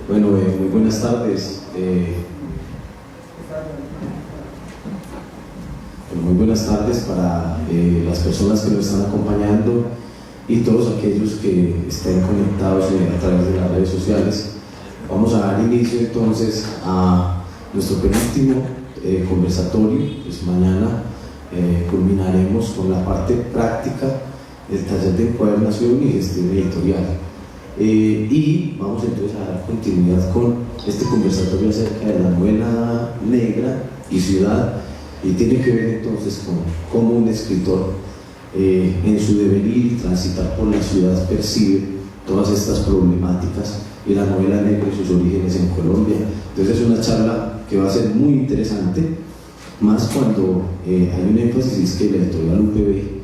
Bueno, muy buenas tardes. Muy buenas tardes para las personas que nos están acompañando y todos aquellos que estén conectados a través de las redes sociales. Vamos a dar inicio entonces a nuestro penúltimo conversatorio. Pues mañana culminaremos con la parte práctica del taller de encuadernación y gestión editorial. Y vamos entonces a dar continuidad con este conversatorio acerca de la novela negra y ciudad, y tiene que ver entonces con cómo un escritor en su devenir y transitar por la ciudad percibe todas estas problemáticas y la novela negra y sus orígenes en Colombia. Entonces es una charla que va a ser muy interesante, más cuando hay un énfasis, es que la editorial UPB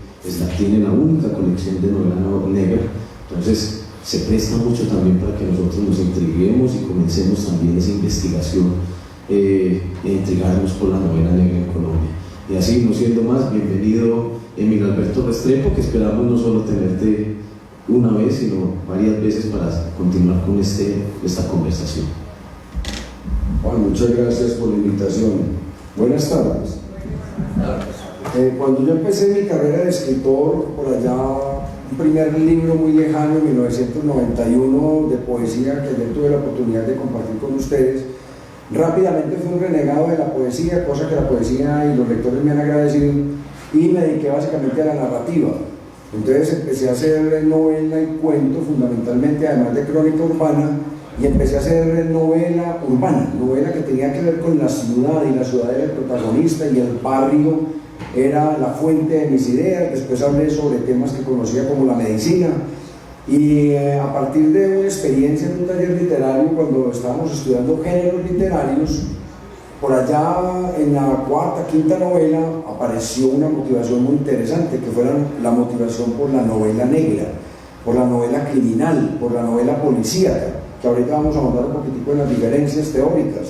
tiene la única colección de novela negra. Entonces se presta mucho también para que nosotros nos intriguemos y comencemos también esa investigación e intrigarnos por la novela negra en Colombia. Y así, no siendo más, bienvenido Emilio Alberto Restrepo, que esperamos no solo tenerte una vez, sino varias veces para continuar con esta conversación. Juan, muchas gracias por la invitación. Buenas tardes. Cuando yo empecé mi carrera de escritor, por allá, un primer libro muy lejano en 1991 de poesía que yo tuve la oportunidad de compartir con ustedes, rápidamente fui un renegado de la poesía, cosa que la poesía y los lectores me han agradecido, y me dediqué básicamente a la narrativa. Entonces empecé a hacer novela y cuento fundamentalmente, además de crónica urbana, y empecé a hacer novela urbana, novela que tenía que ver con la ciudad, y la ciudad era el protagonista y el barrio era la fuente de mis ideas. Después hablé sobre temas que conocía como la medicina, y a partir de una experiencia en un taller literario, cuando estábamos estudiando géneros literarios, por allá en la cuarta, quinta novela apareció una motivación muy interesante, que fue la motivación por la novela negra, por la novela criminal, por la novela policíaca, que ahorita vamos a mandar un poquitico en las diferencias teóricas.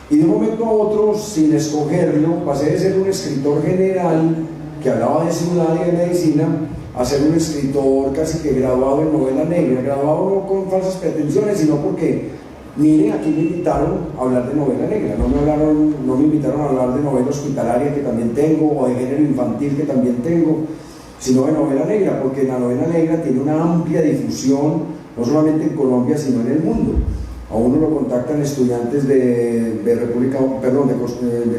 Y de un momento a otro, sin escogerlo, pasé de ser un escritor general que hablaba de ciudad y de medicina a ser un escritor casi que graduado en novela negra, graduado no con falsas pretensiones, sino porque, miren, aquí me invitaron a hablar de novela negra, no me invitaron a hablar de novela hospitalaria, que también tengo, o de género infantil, que también tengo, sino de novela negra, porque la novela negra tiene una amplia difusión, no solamente en Colombia, sino en el mundo. A uno lo contactan estudiantes de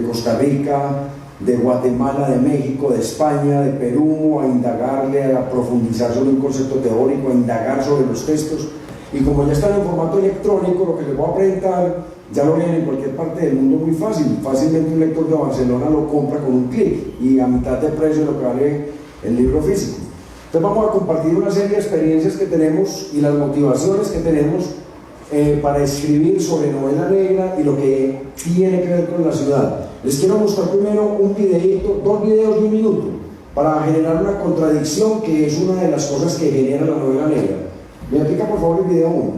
Costa Rica, de Guatemala, de México, de España, de Perú, a indagarle, a profundizar sobre un concepto teórico, a indagar sobre los textos. Y como ya están en formato electrónico, lo que les voy a presentar ya lo leen en cualquier parte del mundo muy fácil. Fácilmente un lector de Barcelona lo compra con un clic y a mitad de precio de lo que vale el libro físico. Entonces vamos a compartir una serie de experiencias que tenemos y las motivaciones que tenemos para escribir sobre novela negra y lo que tiene que ver con la ciudad. Les quiero mostrar primero un videito, 2 videos de 1 minuto, para generar una contradicción, que es una de las cosas que genera la novela negra. ¿Me aplica por favor el video 1?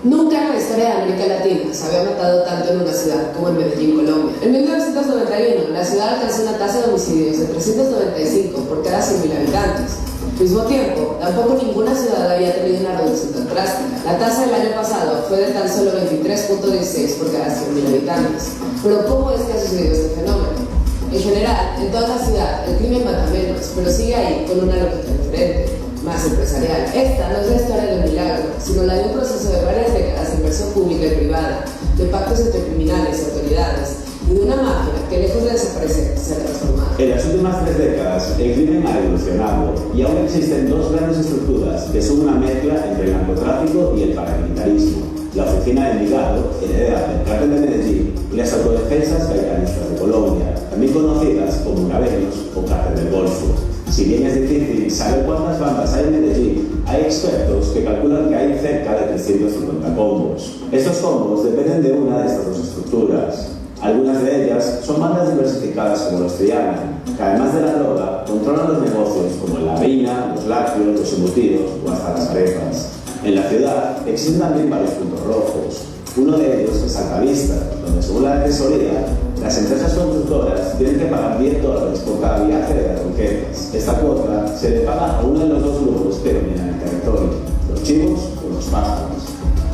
Nunca en la historia de América Latina se había matado tanto en una ciudad como en Medellín, Colombia. En 1991, la ciudad alcanzó una tasa de homicidios de 395 por cada 100.000 habitantes. Al mismo tiempo, tampoco ninguna ciudad había tenido una reducción tan drástica. La tasa del año pasado fue de tan solo 23.16 por cada 100.000 habitantes. Pero ¿cómo es que ha sucedido este fenómeno? En general, en toda la ciudad, el crimen mata menos, pero sigue ahí con una lógica diferente, más empresarial. Esta no es la historia de un milagro, sino la de un proceso de varias décadas de inversión pública y privada, de pactos entre criminales y autoridades, y de una mafia que, lejos de desaparecer, se ha transformado. En las últimas 3 décadas, el crimen ha evolucionado y aún existen 2 grandes estructuras que son una mezcla entre el narcotráfico y el paramilitarismo: la Oficina del Ligado, heredera del Cártel de Medellín, y las autodefensas gaitanistas de Colombia, también conocidas como Gabelos o Cártel del Golfo. Si bien es difícil saber cuántas bandas hay en Medellín, hay expertos que calculan que hay cerca de 350 combos. Estos combos dependen de una de estas 2 estructuras. Algunas de ellas son bandas diversificadas como los Triana, que además de la droga, controlan los negocios como la harina, los lácteos, los embutidos o hasta las arepas. En la ciudad existen también varios puntos rojos. Uno de ellos es Altavista, donde según la Tesorería, las empresas constructoras tienen que pagar $10 por cada viaje de las roquetas. Esta cuota se le paga a uno de los dos grupos que dominan el territorio, los chivos o los pájaros.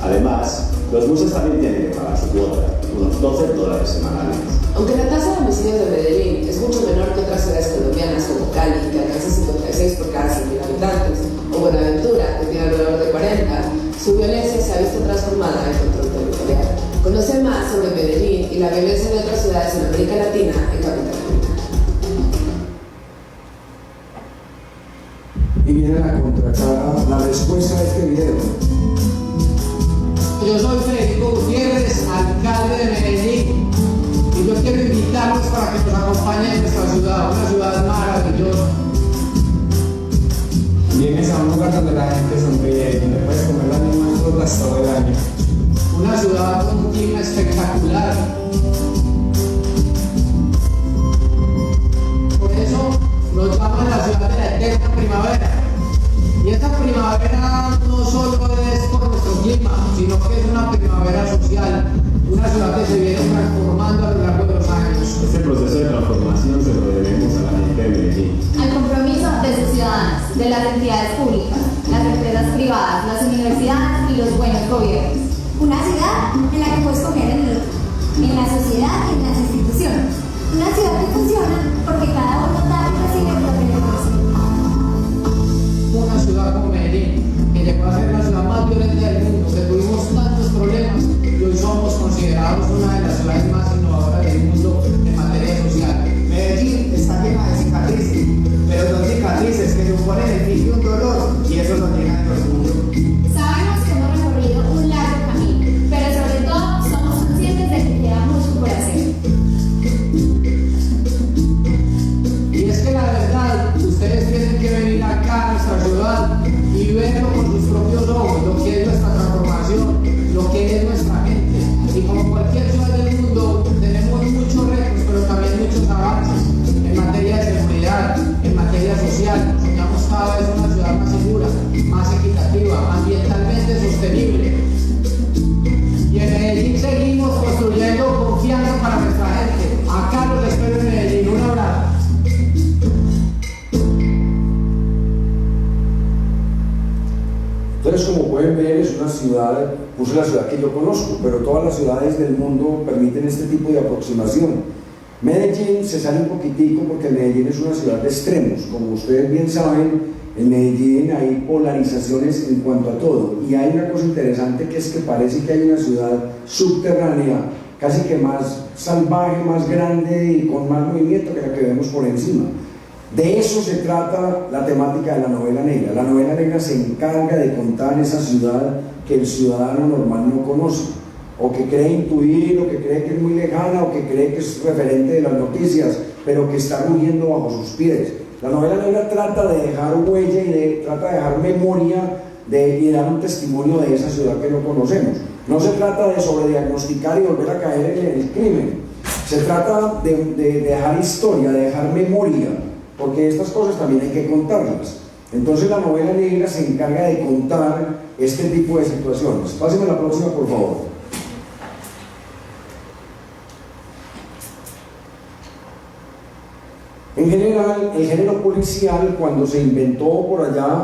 Además, los buses también tienen que pagar su cuota, unos $12 semanales. Aunque la tasa de homicidios de Medellín es mucho menor que otras ciudades colombianas como Cali, que alcanza 56 por cada 100.000 habitantes, o Buenaventura, que tiene alrededor de 40, su violencia se ha visto transformada en control territorial. Conoce más sobre Medellín y la violencia de otras ciudades en América Latina en Capital Criminal. Y viene la contracara, la respuesta a este video. Yo soy Federico Gutiérrez, alcalde de Medellín, y yo quiero invitarlos para que nos acompañen en nuestra ciudad, una ciudad maravillosa. Vienes a un lugar donde la gente sonríe, donde puedes comer las mismas frutas todo el año. Una ciudad con un clima espectacular. Por eso nos llaman la ciudad de la eterna primavera. Y esta primavera no solo es por nuestro clima, sino que es una primavera social, una ciudad que se viene transformando a lo largo de los años. Este proceso de transformación se lo debemos a la gente de Medellín. Al compromiso de sus ciudadanos, de las entidades públicas, las empresas privadas, las universidades y los buenos gobiernos. Una ciudad en la que puedes confiar en el otro, en la sociedad y en las instituciones. Una ciudad que funciona porque cada uno da y recibe lo que le corresponde. Una ciudad como Medellín, que llegó a ser la ciudad más violenta del mundo, que tuvimos tantos problemas y hoy somos considerados una de las ciudades más innovadoras del mundo en materia social. Medellín está llena de cicatrices, pero son cicatrices que suponen el fin de un dolor y eso nos llena de orgullo. Sabemos que hemos recorrido un largo camino, pero sobre todo somos conscientes de que queda mucho por hacer. Y es que la verdad, ustedes tienen que venir acá a nuestra ciudad y verlo con sus propios ojos, lo que es nuestra transformación, lo que es nuestra gente. Y como cualquier ciudad del mundo, tenemos muchos retos, pero también muchos avances en materia de seguridad, en materia social. Soñamos cada vez una ciudad más segura, más equitativa, ambientalmente sostenible. Y en Medellín seguimos construyendo confianza para nuestra gente. Acá los espero en Medellín. Un abrazo. Entonces, como pueden ver, es una ciudad, puse la ciudad que yo conozco, pero todas las ciudades del mundo permiten este tipo de aproximación. Medellín se sale un poquitico porque Medellín es una ciudad de extremos. Como ustedes bien saben, en Medellín hay polarizaciones en cuanto a todo. Y hay una cosa interesante que es que parece que hay una ciudad subterránea, casi que más salvaje, más grande y con más movimiento que la que vemos por encima. De eso se trata la temática de la novela negra. La novela negra se encarga de contar esa ciudad que el ciudadano normal no conoce, o que cree intuir, o que cree que es muy lejana, o que cree que es referente de las noticias, pero que está rugiendo bajo sus pies. La novela negra trata de dejar huella y trata de dejar memoria y dar un testimonio de esa ciudad que no conocemos. No se trata de sobrediagnosticar y volver a caer en el crimen. Se trata de dejar historia, de dejar memoria, porque estas cosas también hay que contarlas. Entonces la novela negra se encarga de contar este tipo de situaciones. Páseme la próxima, por favor. En general, el género policial, cuando se inventó por allá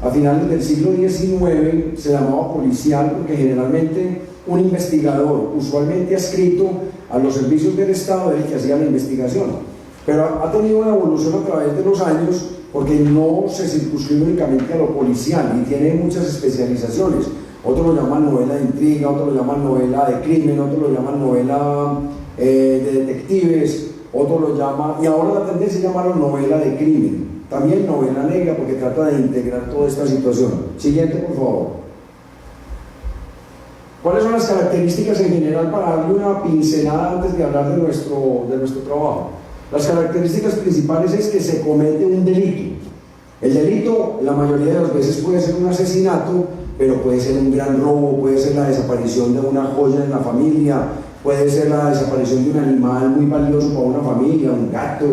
a finales del siglo XIX, se llamaba policial porque generalmente un investigador, usualmente adscrito a los servicios del Estado, era el que hacía la investigación. Pero ha tenido una evolución a través de los años porque no se circunscribe únicamente a lo policial y tiene muchas especializaciones. Otros lo llaman novela de intriga, otros lo llaman novela de crimen, otros lo llaman novela de detectives, otros lo llaman, y ahora la tendencia es llamarlo novela de crimen, también novela negra porque trata de integrar toda esta situación. Siguiente, por favor. ¿Cuáles son las características en general para darle una pincelada antes de hablar de nuestro trabajo? Las características principales es que se comete un delito. El delito, la mayoría de las veces puede ser un asesinato, pero puede ser un gran robo, puede ser la desaparición de una joya en la familia, puede ser la desaparición de un animal muy valioso para una familia, un gato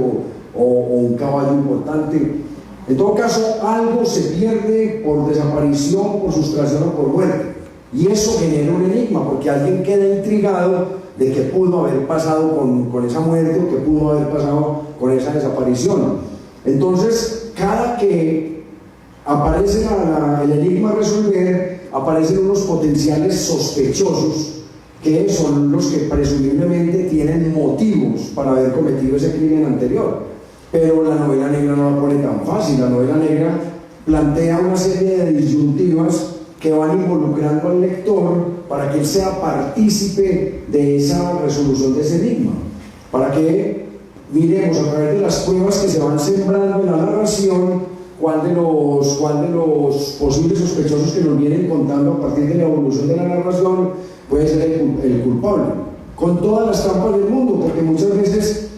o un caballo importante. En todo caso, algo se pierde por desaparición, por sustracción o por muerte. Y eso genera un enigma, porque alguien queda intrigado de qué pudo haber pasado con esa muerte o qué pudo haber pasado con esa desaparición. Entonces, cada que aparece el enigma a resolver, aparecen unos potenciales sospechosos que son los que presumiblemente tienen motivos para haber cometido ese crimen anterior. Pero la novela negra no la pone tan fácil. La novela negra plantea una serie de disyuntivas que van involucrando al lector para que él sea partícipe de esa resolución de ese enigma, para que miremos a través de las pruebas que se van sembrando en la narración cuál de los posibles sospechosos que nos vienen contando a partir de la evolución de la narración puede ser el culpable, con todas las trampas del mundo, porque muchas veces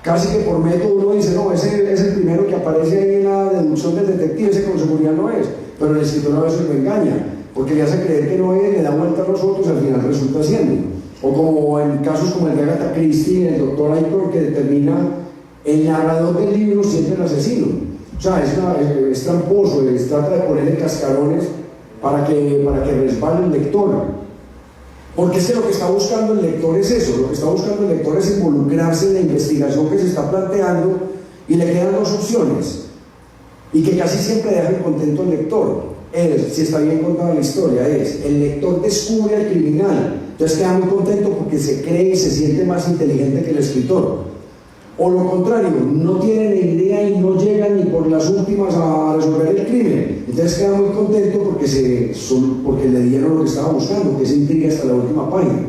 casi que por método uno dice, no, ese es el primero que aparece ahí en la deducción del detective, ese con seguridad no es, pero el escritor a veces lo engaña, porque le hace creer que no es, le da vuelta a los otros y al final resulta siendo. O como en casos como el de Agatha Christie, el doctor Aytor, que determina el narrador del libro siempre el asesino. O sea, es tramposo, trata de ponerle cascarones para que resbale el lector. Porque es que lo que está buscando el lector es eso, lo que está buscando el lector es involucrarse en la investigación que se está planteando, y le quedan dos opciones, y que casi siempre dejan contento al lector. Si está bien contada la historia, el lector descubre al criminal, entonces queda muy contento porque se cree y se siente más inteligente que el escritor. O lo contrario, no tiene ni idea y no llega ni por las últimas a resolver el crimen, entonces queda muy contento porque le dieron lo que estaba buscando, que es intriga hasta la última página.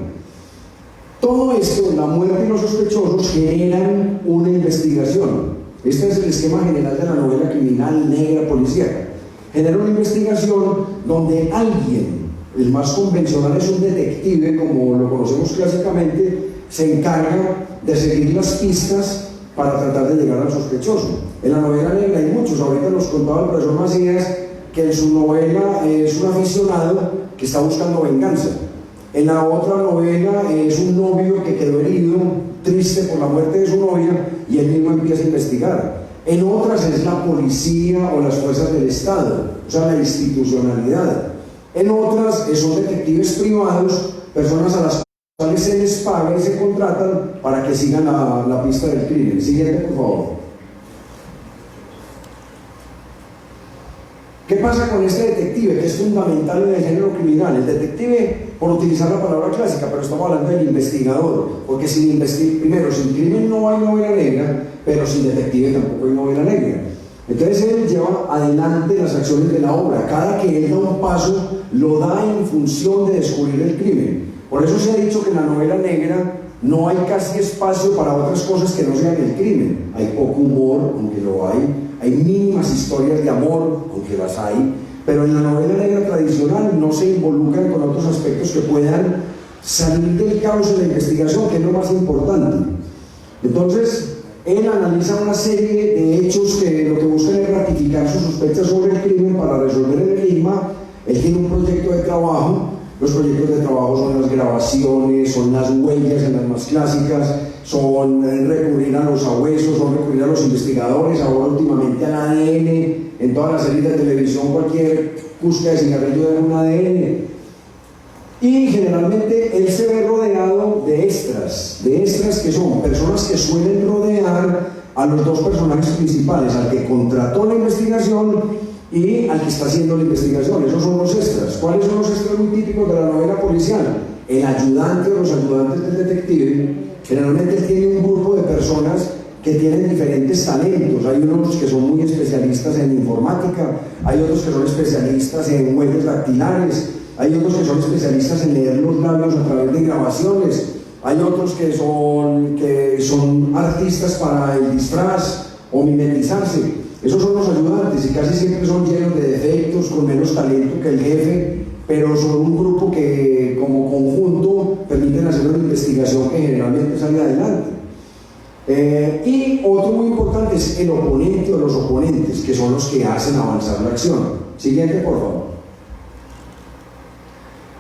Todo esto, la muerte y los sospechosos, generan una investigación. Este es el esquema general de la novela criminal negra policíaca. Genera una investigación donde alguien, el más convencional es un detective, como lo conocemos clásicamente, se encarga de seguir las pistas para tratar de llegar al sospechoso. En la novela negra hay muchos, ahorita nos contaba el profesor Macías que en su novela es un aficionado que está buscando venganza. En la otra novela es un novio que quedó herido, triste por la muerte de su novia, y él mismo empieza a investigar. En otras es la policía o las fuerzas del Estado, o sea, la institucionalidad. En otras son detectives privados, personas a las cuales se les paga y se contratan para que sigan la pista del crimen. Siguiente, por favor. ¿Qué pasa con este detective, que es fundamental en el género criminal? El detective, por utilizar la palabra clásica, pero estamos hablando del investigador, porque primero, sin crimen no hay novela negra, pero sin detective tampoco hay novela negra. Entonces él lleva adelante las acciones de la obra. Cada que él da un paso, lo da en función de descubrir el crimen. Por eso se ha dicho que en la novela negra no hay casi espacio para otras cosas que no sean el crimen. Hay poco humor, aunque lo hay mínimas historias de amor, aunque las hay, pero en la novela negra tradicional no se involucran con otros aspectos que puedan salir del caos de la investigación, que es lo más importante. Entonces, él analiza una serie de hechos que lo que buscan es ratificar sus sospechas sobre el crimen para resolver el enigma. Él tiene un proyecto de trabajo. Los proyectos de trabajo son las grabaciones, son las huellas en las más clásicas, son recurrir a los sabuesos, son recurrir a los investigadores, ahora últimamente al ADN. En todas las series de televisión cualquier cusca de cigarrillo de un ADN. Y generalmente él se ve rodeado de extras que son personas que suelen rodear a los dos personajes principales, al que contrató la investigación y al que está haciendo la investigación. Esos son los extras. ¿Cuáles son los extras muy típicos de la novela policial? El ayudante o los ayudantes del detective. Generalmente él tiene un grupo de personas que tienen diferentes talentos. Hay unos que son muy especialistas en informática, hay otros que son especialistas en huellas dactilares, hay otros que son especialistas en leer los labios a través de grabaciones, hay otros que son artistas para el disfraz o mimetizarse. Esos son los ayudantes y casi siempre son llenos de defectos, con menos talento que el jefe, pero son un grupo que como conjunto permiten hacer una investigación que generalmente sale adelante. Y otro muy importante es el oponente o los oponentes, que son los que hacen avanzar la acción. Siguiente, por favor.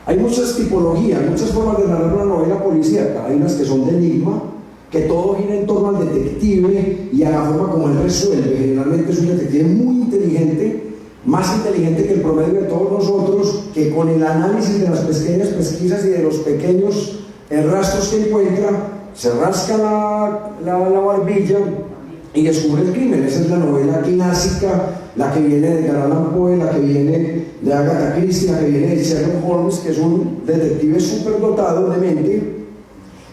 Hay muchas tipologías, muchas formas de narrar una novela policíaca. Hay unas que son de enigma, que todo gira en torno al detective y a la forma como él resuelve. Generalmente es un detective muy inteligente más inteligente que el promedio de todos nosotros, que con el análisis de las pequeñas pesquisas y de los pequeños rastros que encuentra, se rasca la barbilla y descubre el crimen. Esa es la novela clásica, la que viene de Edgar Allan Poe, la que viene de Agatha Christie, la que viene de Sherlock Holmes, que es un detective superdotado de mente,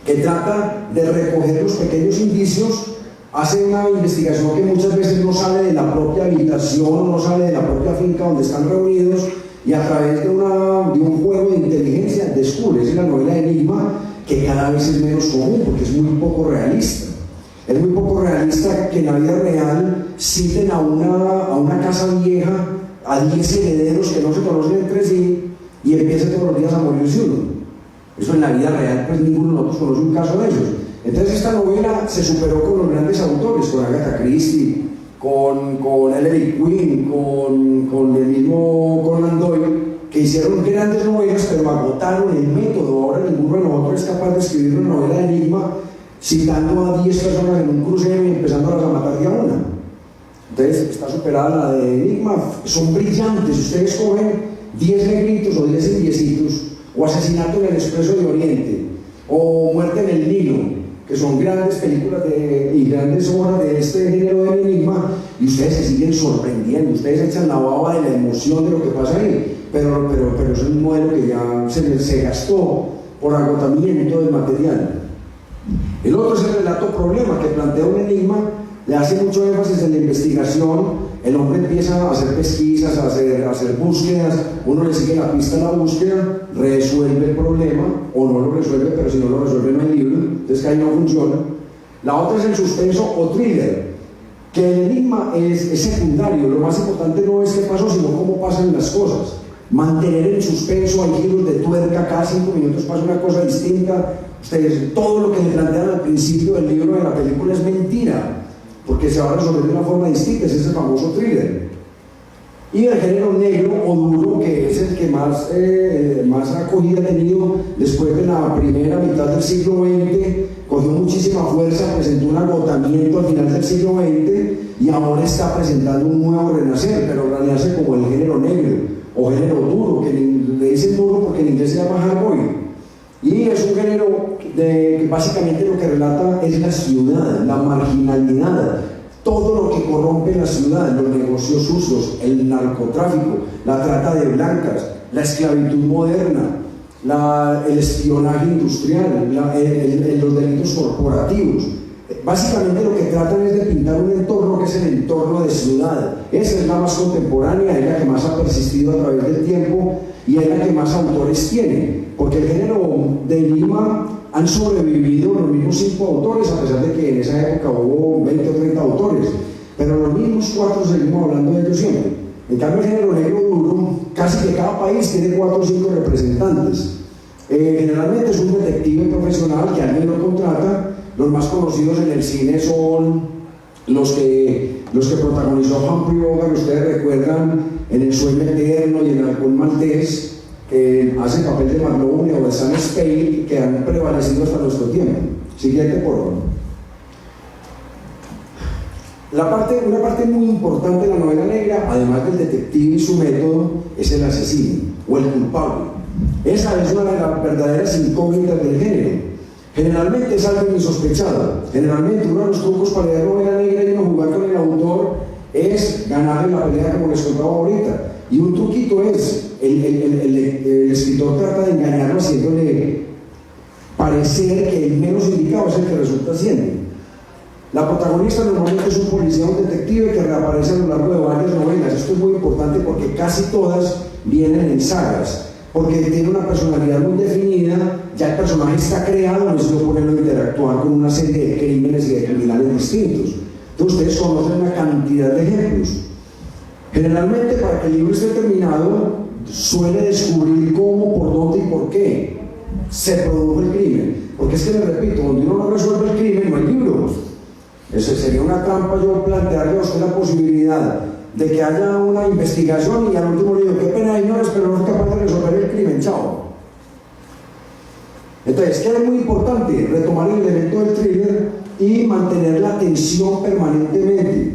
que trata de recoger los pequeños indicios, hace una investigación que muchas veces no sale de la propia habitación, no sale de la propia finca donde están reunidos, y a través de un juego de inteligencia descubre. Es la novela Enigma, que cada vez es menos común porque es muy poco realista. Es muy poco realista que en la vida real citen a una casa vieja a 10 herederos que no se conocen entre sí y empiecen todos los días a morirse uno. Eso en la vida real, pues ninguno de nosotros conoce un caso de ellos. Entonces esta novela se superó con los grandes autores, con Agatha Christie, con Ellery Quinn, con el mismo Conan Doyle, que hicieron grandes novelas, pero agotaron el método. Ahora ninguno de nosotros es capaz de escribir una novela de enigma citando a 10 personas en un crucero y empezándolas a matar de a una. Entonces está superada la de enigma. Son brillantes. Ustedes cogen 10 negritos o 10 indiecitos, o Asesinato en el Expreso de Oriente, o Muerte en el Nilo, que son grandes películas y grandes obras de este género de enigma, y ustedes se siguen sorprendiendo, ustedes echan la baba de la emoción de lo que pasa ahí, pero es un modelo que ya se gastó por agotamiento del material. El otro es el relato problema, que plantea un enigma, le hace mucho énfasis en la investigación. El hombre empieza a hacer pesquisas, a hacer búsquedas, uno le sigue la pista a la búsqueda, resuelve el problema, o no lo resuelve, pero si no lo resuelve no hay libro, entonces que ahí no funciona. La otra es el suspenso o thriller, que el enigma es secundario, lo más importante no es qué pasó, sino cómo pasan las cosas. Mantener en suspenso, hay giros de tuerca, cada 5 minutos pasa una cosa distinta. Ustedes, todo lo que le plantean al principio del libro de la película es mentira, porque se va a resolver de una forma distinta, ese es el famoso thriller. Y el género negro o duro, que es el que más acogida ha tenido después de la primera mitad del siglo XX, cogió muchísima fuerza, presentó un agotamiento al final del siglo XX y ahora está presentando un nuevo renacer, pero renace como el género negro o género duro, que le dicen duro porque en inglés se llama hardboiled. Y es un género que básicamente lo que relata es la ciudad, la marginalidad, todo lo que corrompe la ciudad, los negocios sucios, el narcotráfico, la trata de blancas, la esclavitud moderna, el espionaje industrial, los delitos corporativos. Básicamente lo que tratan es de pintar un entorno que es el entorno de ciudad. Esa es la más contemporánea, es la que más ha persistido a través del tiempo y es la que más autores tiene, porque el género de enigma han sobrevivido los mismos 5 autores, a pesar de que en esa época hubo 20 o 30 autores, pero los mismos 4 seguimos hablando de ellos siempre. En cambio el género negro duro, casi que cada país tiene 4 o 5 representantes. Generalmente es un detective profesional que alguien lo contrata. Los más conocidos en el cine son los que protagonizó Humphrey Bogart, ustedes recuerdan, en El Sueño Eterno y en El Halcón Maltés, que hace papel de Marlone o de Sam Spade, que han prevalecido hasta nuestro tiempo. Siguiente, por favor. Una parte muy importante de la novela negra, además del detective y su método, es el asesino o el culpable. Esa es una de las verdaderas incógnitas del género. Generalmente es alguien insospechado. Generalmente uno de los trucos para leer novela negra y no jugar con el autor es ganarle la pelea, como les contaba ahorita. Y un truquito es, el escritor trata de engañarlo haciéndole parecer que el menos indicado es el que resulta siendo. La protagonista normalmente es un policía o un detective que reaparece a lo largo de varias novelas. Esto es muy importante porque casi todas vienen en sagas, porque tiene una personalidad muy definida, ya el personaje está creado, no es lo ponerlo a interactuar con una serie de crímenes y de criminales distintos. Entonces ustedes conocen una cantidad de ejemplos. Generalmente para que el libro esté terminado suele descubrir cómo, por dónde y por qué se produjo el crimen, porque es que les repito, donde uno no resuelve el crimen no hay libro. Eso sería una trampa yo plantearle a usted la posibilidad de que haya una investigación y al último le digo, qué pena señores, pero no es capaz de resolver el crimen, chao. Entonces, ¿qué es muy importante? Retomar el elemento del thriller y mantener la tensión permanentemente.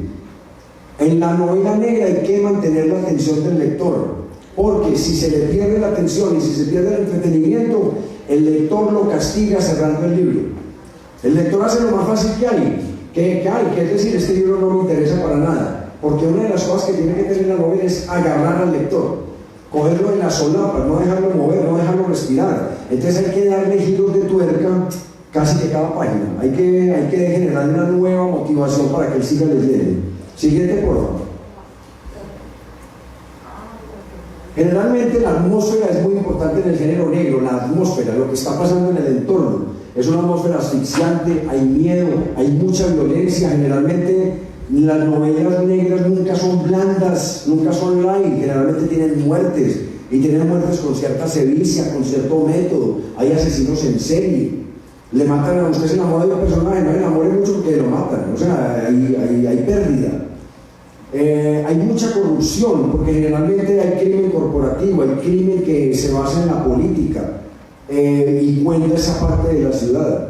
En la novela negra hay que mantener la atención del lector, porque si se le pierde la atención y si se pierde el entretenimiento, el lector lo castiga cerrando el libro. El lector hace lo más fácil que es decir, este libro no me interesa para nada, porque una de las cosas que tiene que tener la novela es agarrar al lector, cogerlo en la solapa, no dejarlo mover, no dejarlo respirar. Entonces hay que darle giros de tuerca casi que cada página. Hay que generar una nueva motivación para que él siga leyendo. Siguiente, por favor. Generalmente la atmósfera es muy importante en el género negro, la atmósfera, lo que está pasando en el entorno. Es una atmósfera asfixiante, hay miedo, hay mucha violencia. Generalmente las novelas negras nunca son blandas, nunca son light, generalmente tienen muertes, y tienen muertes con cierta sevicia, con cierto método. Hay asesinos en serie. Le matan a usted, se enamora de un personaje, no se enamore mucho porque lo matan, o sea, hay pérdida. Hay mucha corrupción, porque generalmente hay crimen corporativo, hay crimen que se basa en la política y cuenta esa parte de la ciudad.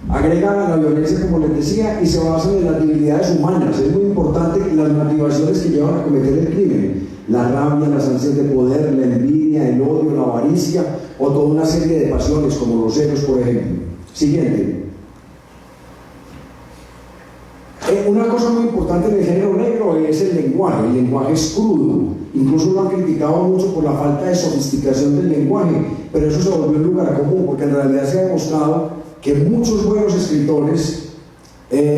Agrega la violencia, como les decía, y se basa en las debilidades humanas. Es muy importante que las motivaciones que llevan a cometer el crimen, la rabia, las ansias de poder, la envidia, el odio, la avaricia, o toda una serie de pasiones como los celos, por ejemplo. Siguiente. Una cosa muy importante en el género negro es el lenguaje es crudo, incluso lo han criticado mucho por la falta de sofisticación del lenguaje, pero eso se volvió un lugar común, porque en realidad se ha demostrado que muchos buenos escritores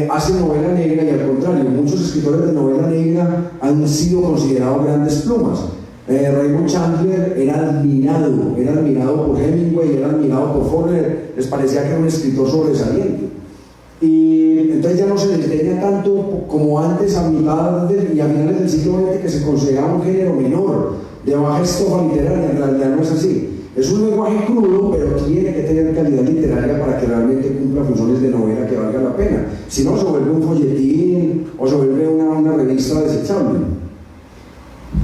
hacen novela negra, y al contrario, muchos escritores de novela negra han sido considerados grandes plumas. Raymond Chandler era admirado por Hemingway, era admirado por Faulkner, les parecía que era un escritor sobresaliente. Y entonces ya no se desdeña tanto como antes, a finales del siglo XX, que se consideraba un género menor, de baja estofa literaria. En realidad no es así. Es un lenguaje crudo, pero tiene que tener calidad literaria para que realmente cumpla funciones de novela que valga la pena. Si no, se vuelve un folletín o se vuelve una revista desechable.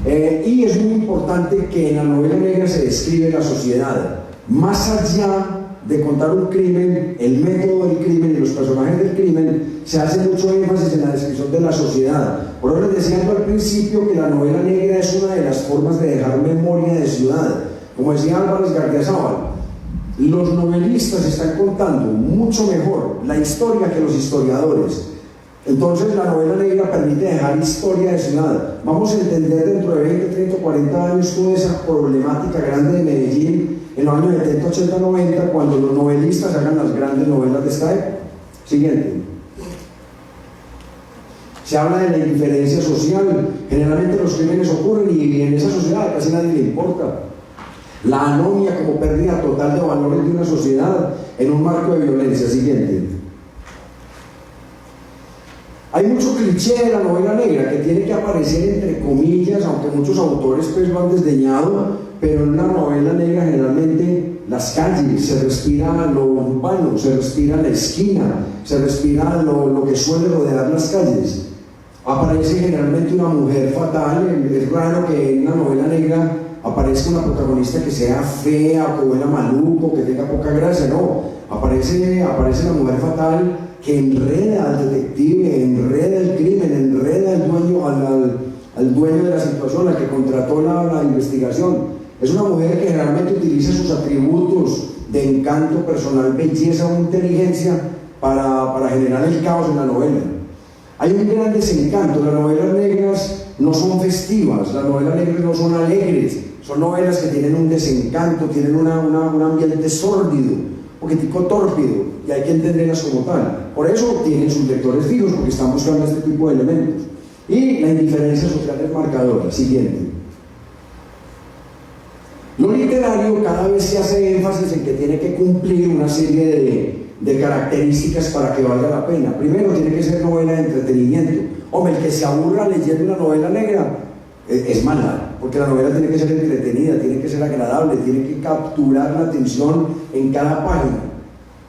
Y es muy importante que en la novela negra se describe la sociedad. Más allá de contar un crimen, el método del crimen y los personajes del crimen, se hace mucho énfasis en la descripción de la sociedad. Por eso les decía al principio que la novela negra es una de las formas de dejar memoria de ciudad. Como decía Álvarez Gardiazabal, los novelistas están contando mucho mejor la historia que los historiadores. Entonces la novela negra permite dejar historia de ciudad. Vamos a entender dentro de 20, 30, 40 años toda esa problemática grande de Medellín en los años 70, 80, 90, cuando los novelistas hagan las grandes novelas de esta época. Siguiente. Se habla de la indiferencia social. Generalmente los crímenes ocurren y en esa sociedad casi nadie le importa. La anomia como pérdida total de valores de una sociedad en un marco de violencia. Siguiente. Hay mucho cliché de la novela negra que tiene que aparecer entre comillas, aunque muchos autores pues lo han desdeñado, pero en una novela negra generalmente las calles, se respira lo urbano, se respira la esquina, se respira lo que suele rodear las calles. Aparece generalmente una mujer fatal. Es raro que en una novela negra aparezca una protagonista que sea fea, que huela maluco, que tenga poca gracia. No, aparece la mujer fatal que enreda al detective, enreda el crimen, enreda al dueño de la situación, al que contrató la investigación. Es una mujer que generalmente utiliza sus atributos de encanto personal, belleza o inteligencia para generar el caos en la novela. Hay un gran desencanto. Las novelas negras no son festivas, las novelas negras no son alegres, son novelas que tienen un desencanto, tienen un ambiente sórdido, un poquitico tórpido, y hay que entenderlas como tal. Por eso tienen sus lectores fijos, porque están buscando este tipo de elementos. Y la indiferencia social es marcadora. Siguiente. Lo literario cada vez se hace énfasis en que tiene que cumplir una serie de características para que valga la pena. Primero, tiene que ser novela de entretenimiento. Hombre, el que se aburra leyendo una novela negra es mala, porque la novela tiene que ser entretenida, tiene que ser agradable, tiene que capturar la atención en cada página.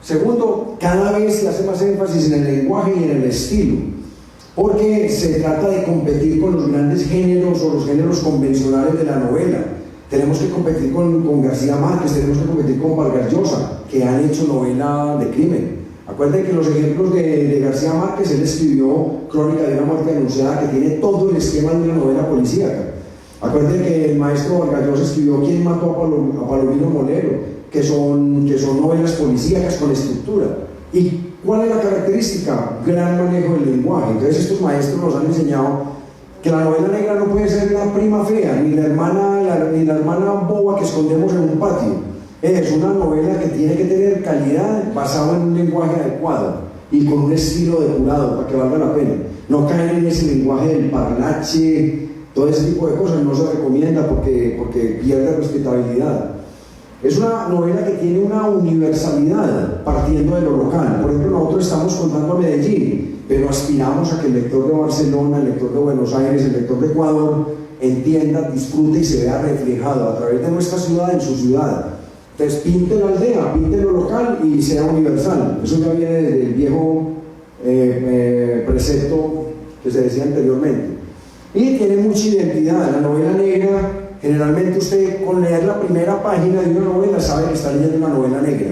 Segundo, cada vez se hace más énfasis en el lenguaje y en el estilo, porque se trata de competir con los grandes géneros o los géneros convencionales de la novela. Tenemos que competir con García Márquez, tenemos que competir con Vargas Llosa, que han hecho novela de crimen. Acuérdense que los ejemplos de García Márquez, él escribió Crónica de una muerte anunciada, que tiene todo el esquema de una novela policíaca. Acuérdense que el maestro Vargas Llosa escribió ¿Quién mató a Palomino Molero?, que son novelas policíacas con estructura. ¿Y cuál es la característica? Gran manejo del lenguaje. Entonces estos maestros nos han enseñado que la novela negra no puede ser la prima fea, ni la hermana boba que escondemos en un patio. Es una novela que tiene que tener calidad, basada en un lenguaje adecuado y con un estilo depurado para que valga la pena. No caer en ese lenguaje del parlache, todo ese tipo de cosas no se recomienda porque pierde respetabilidad. Es una novela que tiene una universalidad partiendo de lo local. Por ejemplo, nosotros estamos contando a Medellín, pero aspiramos a que el lector de Barcelona, el lector de Buenos Aires, el lector de Ecuador entienda, disfrute y se vea reflejado a través de nuestra ciudad en su ciudad. Entonces pinte la aldea, pinte lo local y sea universal. Eso ya viene del viejo precepto que se decía anteriormente. Y tiene mucha identidad. La novela negra, generalmente usted con leer la primera página de una novela sabe que está leyendo una novela negra.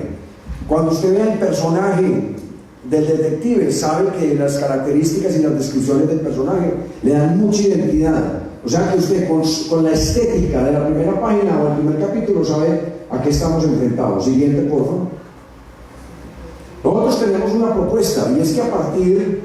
Cuando usted ve el personaje del detective, sabe que las características y las descripciones del personaje le dan mucha identidad. O sea que usted con la estética de la primera página o el primer capítulo sabe a qué estamos enfrentados. Siguiente, por favor. Nosotros tenemos una propuesta, y es que a partir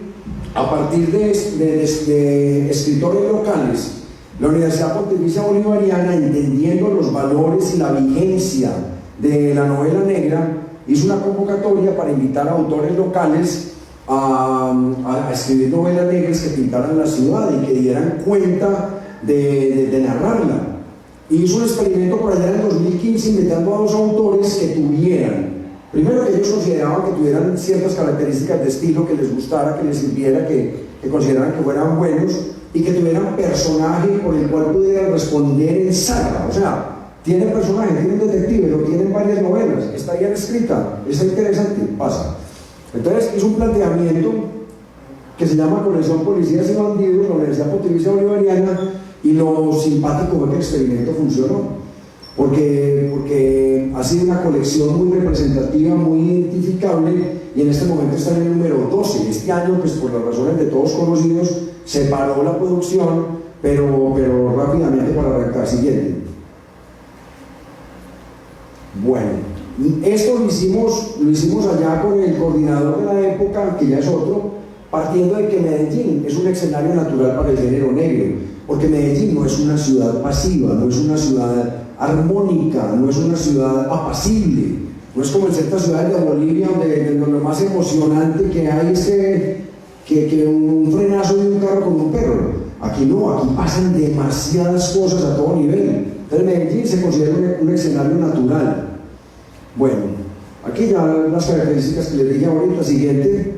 de escritores locales, la Universidad Pontificia Bolivariana, entendiendo los valores y la vigencia de la novela negra, hizo una convocatoria para invitar a autores locales a escribir novelas negras que pintaran la ciudad y que dieran cuenta de narrarla. Hizo un experimento por allá en el 2015 invitando a 2 autores que tuvieran, primero que ellos consideraban que tuvieran ciertas características de estilo que les gustara, que les sirviera, que consideraran que fueran buenos y que tuvieran personaje por el cual pudieran responder en saga. O sea, tiene personaje, tiene un detective, lo tienen varias novelas, está bien escrita, está interesante, pasa. Entonces hizo un planteamiento que se llama Colección Policías y Bandidos, la Universidad Pontificia Bolivariana, y lo simpático fue que el experimento funcionó, porque ha sido una colección muy representativa, muy identificable, y en este momento está en el número 12. Este año, pues por las razones de todos conocidos, se paró la producción, pero rápidamente para arrancar. Siguiente. Bueno, esto lo hicimos allá con el coordinador de la época, que ya es otro, partiendo de que Medellín es un escenario natural para el género negro, porque Medellín no es una ciudad pasiva, no es una ciudad armónica, no es una ciudad apacible, no es como en ciertas ciudades de Bolivia donde lo más emocionante que hay es que un frenazo de un carro con un perro. Aquí no, aquí pasan demasiadas cosas a todo nivel. Entonces Medellín se considera un escenario natural. Bueno, aquí ya las características que les dije ahorita. Siguiente.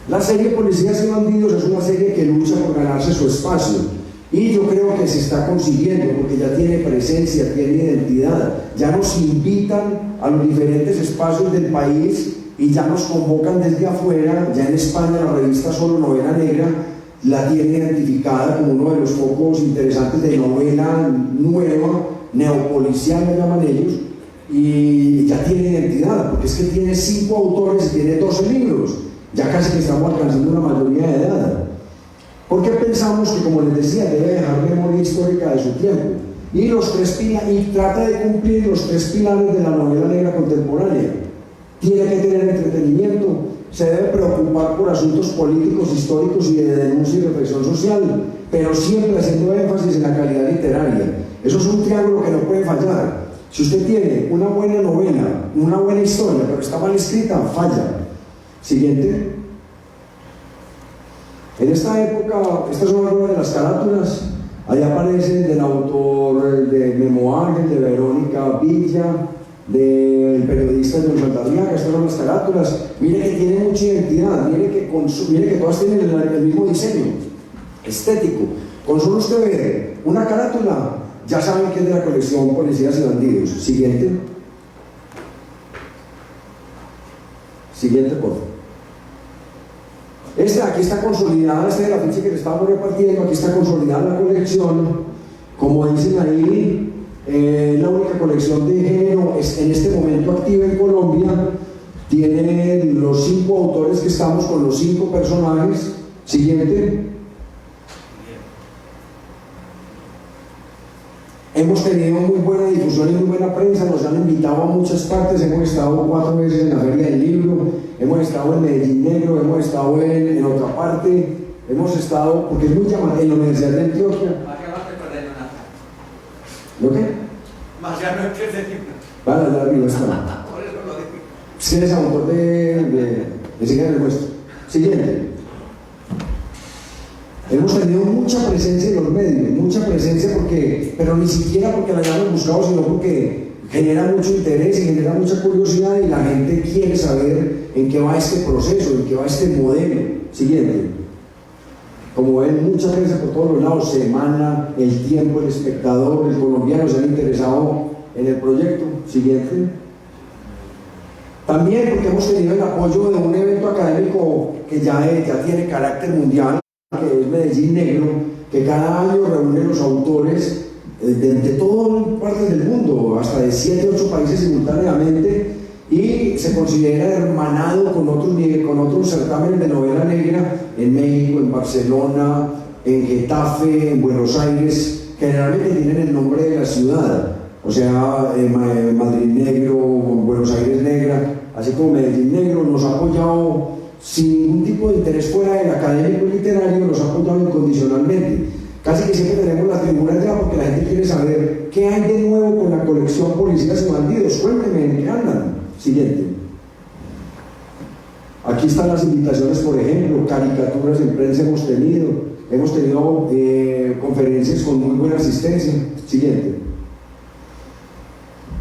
La serie Policías y Bandidos es una serie que lucha por ganarse su espacio, y yo creo que se está consiguiendo porque ya tiene presencia, tiene identidad, ya nos invitan a los diferentes espacios del país y ya nos convocan desde afuera. Ya en España la revista Solo Novela Negra la tiene identificada como uno de los focos interesantes de novela nueva, neopolicial me llaman ellos, y ya tiene identidad porque es que tiene 5 autores y tiene 12 libros. Ya casi que estamos alcanzando una mayoría de edad. Porque pensamos que, como les decía, debe dejar memoria histórica de su tiempo. Y trata de cumplir los 3 pilares de la novela negra contemporánea. Tiene que tener entretenimiento, se debe preocupar por asuntos políticos, históricos y de denuncia y reflexión social, pero siempre haciendo énfasis en la calidad literaria. Eso es un triángulo que no puede fallar. Si usted tiene una buena novela, una buena historia, pero está mal escrita, falla. Siguiente. En esta época, estas son algunas de las carátulas. Ahí aparecen del autor de Memo Ángel, de Verónica Villa, del periodista de Don Saldarriaga. Estas son las carátulas. Mire que tiene mucha identidad, mire que todas tienen el mismo diseño estético. Con solo usted ver una carátula, ya saben que es de la colección Policías y Bandidos. Siguiente. Siguiente, por favor. Aquí está consolidada, esta es la ficha que le estamos repartiendo. Aquí está consolidada la colección. Como dicen ahí, la única colección de género es en este momento activa en Colombia, tiene los 5 autores que estamos con los 5 personajes. Siguiente. Hemos tenido muy buena difusión y muy buena prensa, nos han invitado a muchas partes, hemos estado 4 veces en la Feria del Libro, hemos estado en Medellín Negro, hemos estado en otra parte, hemos estado, porque es muy llamativo, en la Universidad de Antioquia. ¿Lo qué? Marciano es que se... Vale, la arriba está. Si eres autor de Sigan el Vuestro. Siguiente. Hemos tenido mucha presencia en los medios, mucha presencia pero ni siquiera porque la hayamos buscado, sino porque genera mucho interés y genera mucha curiosidad y la gente quiere saber en qué va este proceso, en qué va este modelo. Siguiente. Como ven, muchas veces por todos los lados, Semana, El Tiempo, El Espectador, El Colombiano se han interesado en el proyecto. Siguiente. También porque hemos tenido el apoyo de un evento académico que ya tiene carácter mundial, que es Medellín Negro, que cada año reúne los autores de todas partes del mundo, hasta de 7 u 8 países simultáneamente, y se considera hermanado con otros certámenes de novela negra en México, en Barcelona, en Getafe, en Buenos Aires. Generalmente tienen el nombre de la ciudad, o sea, Madrid Negro, Buenos Aires Negra, así como Medellín Negro. Nos ha apoyado sin ningún tipo de interés fuera del académico y literario, nos ha apoyado incondicionalmente. Casi que siempre tenemos las tribunas ya porque la gente quiere saber qué hay de nuevo con la colección Policías y Bandidos. Cuéntenme en qué andan. Siguiente. Aquí están las invitaciones, por ejemplo, caricaturas en prensa hemos tenido conferencias con muy buena asistencia. Siguiente.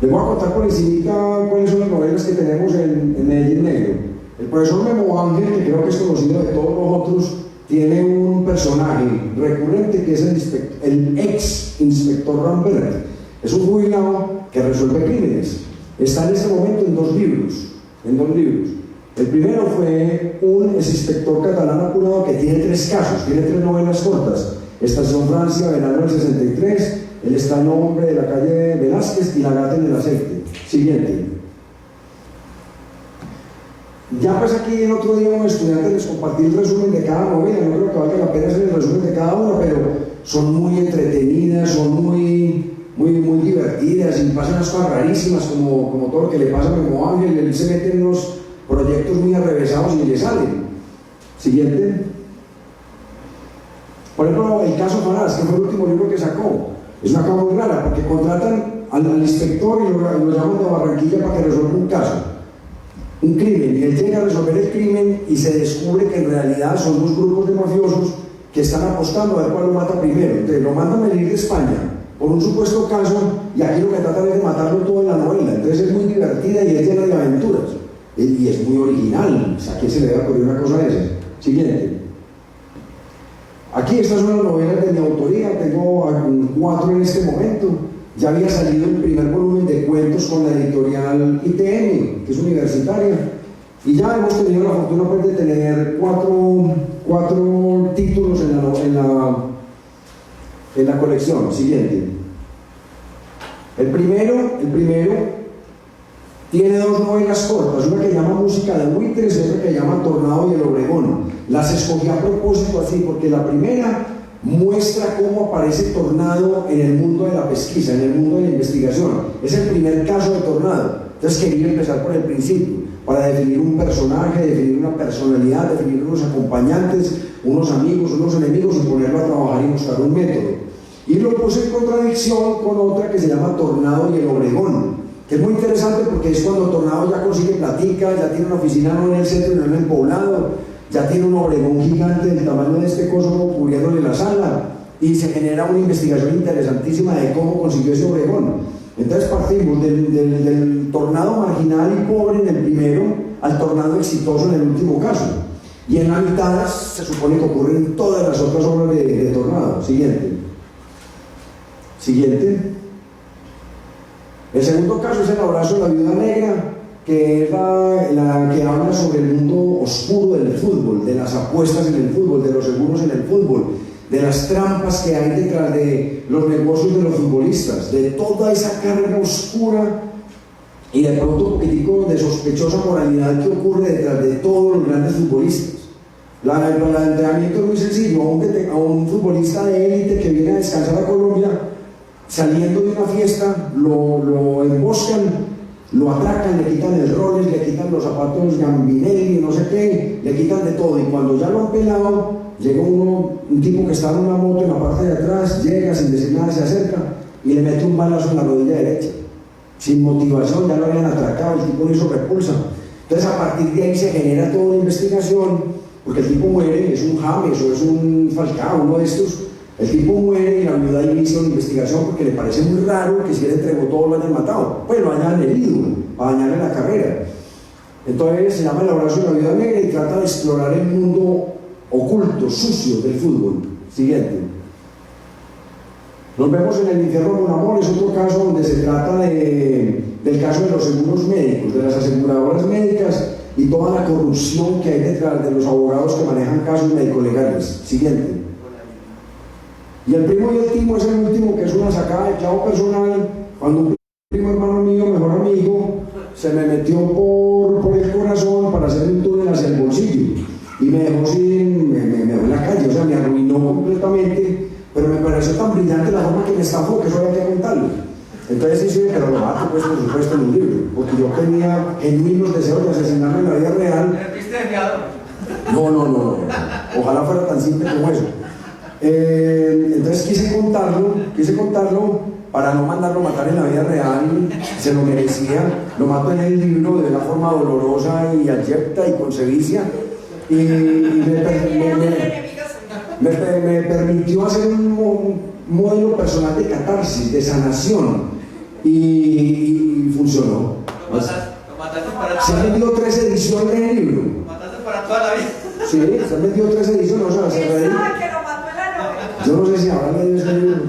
Les voy a contar por encima cuáles son las novelas que tenemos en Medellín Negro. El profesor Memo Ángel, que creo que es conocido de todos los otros, tiene un personaje recurrente que es el ex inspector Rambert. Es un jubilado que resuelve crímenes. Está en este momento en 2 libros. El primero fue un exinspector catalán apurado que tiene 3 casos, tiene 3 novelas cortas: Estación Francia, Verano del 63, El extraño hombre de la calle Velázquez y La gata en el aceite. Siguiente. Ya pues aquí el otro día un estudiante les compartí el resumen de cada novela. No creo que valga la pena hacer el resumen de cada una, pero son muy entretenidas, son muy divertidas y pasan unas cosas rarísimas como todo lo que le pasa a Memo Ángel. Él se mete en unos proyectos muy arrevesados y le salen. Siguiente. Por ejemplo, el caso Farás, que fue el último libro que sacó. Es una cosa muy rara porque contratan al inspector y lo llaman de Barranquilla para que resuelva un caso, un crimen, y él llega a resolver el crimen y se descubre que en realidad son 2 grupos de mafiosos que están apostando a ver cuál lo mata primero. Entonces lo mandan a venir de España por un supuesto caso y aquí lo que tratan es de matarlo todo en la novela. Entonces es muy divertida y es llena de aventuras y es muy original. O sea, ¿a quién se le va a ocurrir una cosa de esas? Siguiente. Aquí estas son las novelas de mi autoría, tengo 4 en este momento. Ya había salido el primer volumen de cuentos con la editorial ITM, que es universitaria, y ya hemos tenido la fortuna pues, de tener 4 títulos en la colección. Siguiente. El primero tiene 2 novelas cortas, una que se llama Música de Buitres y otra que se llama Tornado y el Obregón. Las escogí a propósito así, porque la primera muestra cómo aparece Tornado en el mundo de la pesquisa, en el mundo de la investigación. Es el primer caso de Tornado. Entonces quería empezar por el principio, para definir un personaje, definir una personalidad, definir unos acompañantes, unos amigos, unos enemigos y ponerlo a trabajar y buscar un método. Y lo puse en contradicción con otra que se llama Tornado y el Obregón, que es muy interesante porque es cuando Tornado ya consigue platica, ya tiene una oficina no en el centro, no en el poblado, ya tiene un obregón gigante del tamaño de este coso cubriéndole la sala y se genera una investigación interesantísima de cómo consiguió ese obregón. Entonces partimos del tornado marginal y pobre en el primero al tornado exitoso en el último caso, y en la mitad se supone que ocurren todas las otras obras de Tornado. Siguiente. El segundo caso es El abrazo de la viuda negra, que es la que habla sobre el mundo oscuro del fútbol, de las apuestas en el fútbol, de los seguros en el fútbol, de las trampas que hay detrás de los negocios de los futbolistas, de toda esa carga oscura y de pronto un poquitico de esos sospechosa moralidad que ocurre detrás de todos los grandes futbolistas. El entrenamiento es muy sencillo. A un futbolista de élite que viene a descansar a Colombia, saliendo de una fiesta, lo emboscan, lo atracan, le quitan el Rolex, le quitan los zapatos Gambinelli, no sé qué, le quitan de todo, y cuando ya lo han pelado, llega un tipo que está en una moto en la parte de atrás, llega sin decir nada, se acerca y le mete un balazo en la rodilla derecha, sin motivación, ya lo habían atracado, el tipo no hizo repulsa. Entonces a partir de ahí se genera toda una investigación, porque el tipo muere, es un James o es un Falcao, uno de estos. El tipo muere y la viuda inicia una investigación porque le parece muy raro que si él entregó todo lo hayan matado, pues lo hayan herido para dañarle la carrera. Entonces se llama El abrazo de la viuda negra y trata de explorar el mundo oculto, sucio del fútbol. Siguiente. Nos vemos en El infierno con amor, es otro caso donde se trata del caso de los seguros médicos, de las aseguradoras médicas y toda la corrupción que hay detrás de los abogados que manejan casos médico-legales. Siguiente. Y El primo y el timo es el último, que es una sacada de clavo personal, cuando un primo hermano mío, mejor amigo, se me metió por el corazón para hacer un túnel hacia el bolsillo y me dejó me dejó en la calle, o sea, me arruinó completamente, pero me pareció tan brillante la forma que me estafó que eso había que contarlo. Entonces sí, pero lo mato pues por supuesto en un libro, porque yo tenía genuinos deseos de asesinarme en la vida real. No, ojalá fuera tan simple como eso. Entonces quise contarlo para no mandarlo a matar en la vida real, se lo merecía, lo mato en el libro de una forma dolorosa y abyecta y con sevicia, y me permitió hacer un modelo personal de catarsis, de sanación, y funcionó. Se han vendido 3 ediciones del libro. Lo mataste para toda la vida. Sí, se han vendido 3 ediciones, o sea, se reí. Yo no sé si habrán leído ese libro.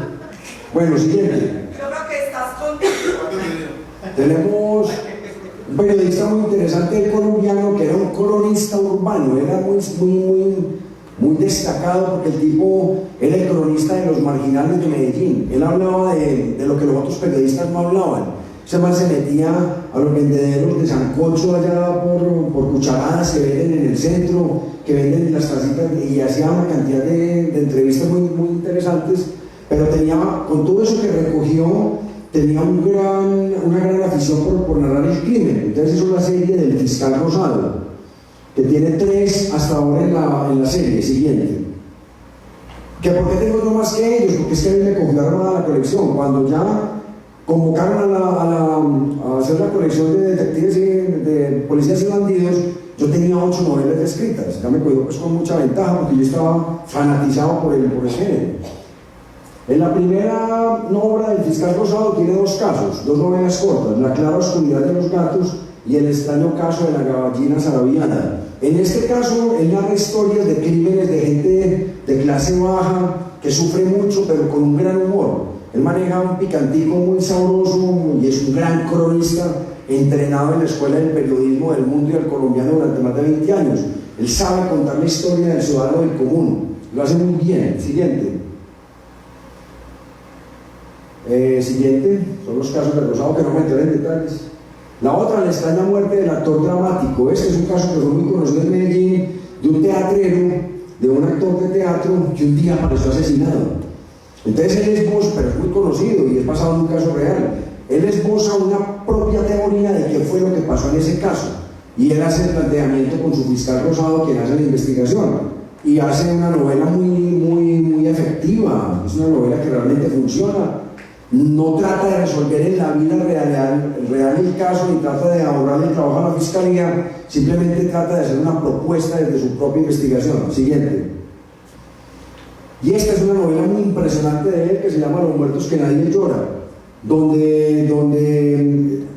Bueno, siguiente. Yo creo que estás contento. Tenemos un periodista muy interesante colombiano que era un cronista urbano, era muy destacado porque el tipo era el cronista de los marginales de Medellín. Él hablaba de lo que los otros periodistas no hablaban. Ese man se metía a los vendederos de sancocho allá por cucharadas que venden en el centro, que venden en las tacitas, y hacía una cantidad de entrevistas muy interesantes, pero con todo eso que recogió, tenía una gran afición por narrar el crimen. Entonces hizo la serie del Fiscal Rosado, que tiene 3 hasta ahora en la serie. Siguiente. ¿Que por qué tengo yo más que ellos? Porque es que a mí me confiaron a la colección. Cuando ya convocaron a hacer la colección de detectives y de policías y bandidos, yo tenía 8 novelas escritas. Ya me cogió pues con mucha ventaja porque yo estaba fanatizado por el género. En la primera obra del Fiscal Rosado tiene 2 casos, 2 novelas cortas: La clara oscuridad de los gatos y El extraño caso de la gabardina sarabiana. En este caso, él narra historias de crímenes de gente de clase baja que sufre mucho, pero con un gran humor. Él maneja un picantico muy sabroso y es un gran cronista entrenado en la Escuela del Periodismo del Mundo y del Colombiano durante más de 20 años. Él sabe contar la historia del ciudadano del común, lo hace muy bien. Siguiente. Siguiente, son los casos de Rosado que no me enteré en detalles. La otra, La extraña muerte del actor dramático. Este es un caso que fue muy conocido en Medellín, de un teatrero, de un actor de teatro que un día apareció asesinado. Entonces él esboza, pero es muy conocido y es basado en un caso real, él esboza una propia teoría de qué fue lo que pasó en ese caso, y él hace el planteamiento con su fiscal Rosado, quien hace la investigación, y hace una novela muy efectiva. Es una novela que realmente funciona. No trata de resolver en la vida real el caso, ni trata de ahorrar el trabajo a la fiscalía, simplemente trata de hacer una propuesta desde su propia investigación. Siguiente. Y esta es una novela muy impresionante de él que se llama Los muertos que nadie llora, donde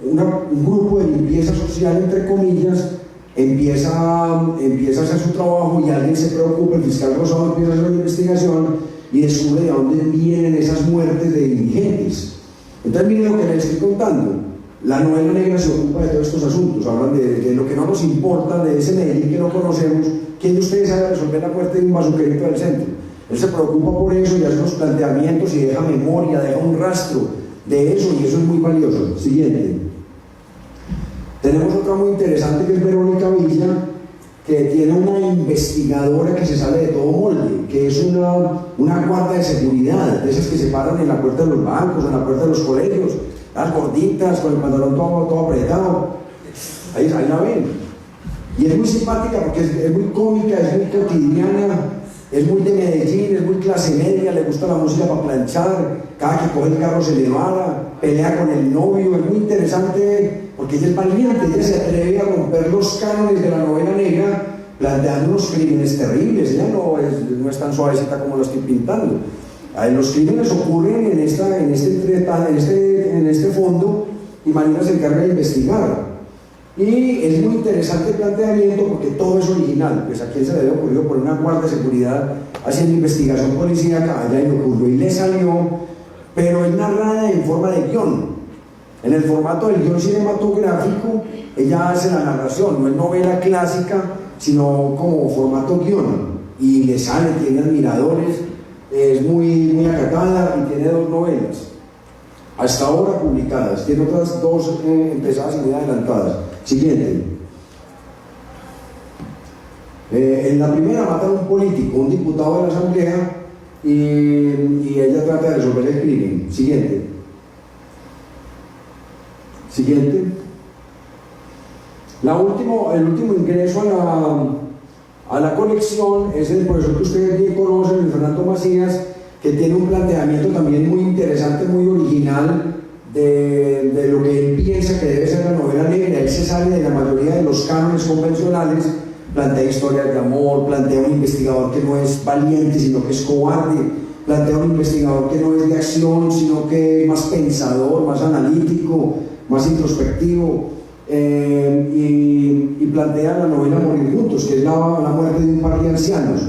un grupo de limpieza social, entre comillas, empieza a hacer su trabajo y alguien se preocupa, el fiscal Rosado empieza a hacer una investigación y descubre de dónde vienen esas muertes de indigentes. Entonces miren lo que les estoy contando. La novela negra se ocupa de todos estos asuntos, hablan de lo que no nos importa, de ese Medellín que no conocemos. ¿Quién de ustedes sabe resolver la muerte de un bazuquerito del centro? Él se preocupa por eso y hace unos planteamientos y deja memoria, deja un rastro de eso, y eso es muy valioso. Siguiente. Tenemos otra muy interesante que es Verónica Villa, que tiene una investigadora que se sale de todo molde, que es una guardia de seguridad, de esas que se paran en la puerta de los bancos, en la puerta de los colegios, las gorditas, con el pantalón todo apretado. Ahí la ven. Y es muy simpática porque es muy cómica, es muy cotidiana, es muy de Medellín, es muy clase media, le gusta la música para planchar, cada que coge el carro se le va, pelea con el novio, es muy interesante porque ella es valiente, ella se atreve a romper los cánones de la novela negra planteando unos crímenes terribles. Ella no es tan suavecita como lo estoy pintando. Los crímenes ocurren en este fondo y Marina se encarga de investigar. Y es muy interesante el planteamiento porque todo es original. Pues a quién se le había ocurrido poner una guardia de seguridad haciendo investigación policíaca, allá y le ocurrió y le salió, pero es narrada en forma de guión. En el formato del guión cinematográfico, ella hace la narración, no es novela clásica, sino como formato guión. Y le sale, tiene admiradores, es muy acatada y tiene 2 novelas. Hasta ahora publicadas, tiene otras 2 empezadas y muy adelantadas. Siguiente. En la primera matan a un político, un diputado de la asamblea, y ella trata de resolver el crimen. Siguiente. Siguiente. El último ingreso a la colección es el profesor que ustedes bien conocen, el Fernando Macías, que tiene un planteamiento también muy interesante, muy original de lo que él piensa que debe ser la novela negra. Él se sale de la mayoría de los cánones convencionales, plantea historias de amor, plantea un investigador que no es valiente sino que es cobarde, plantea un investigador que no es de acción sino que es más pensador, más analítico, más introspectivo, y plantea la novela Morir Juntos, que es la muerte de un par de ancianos,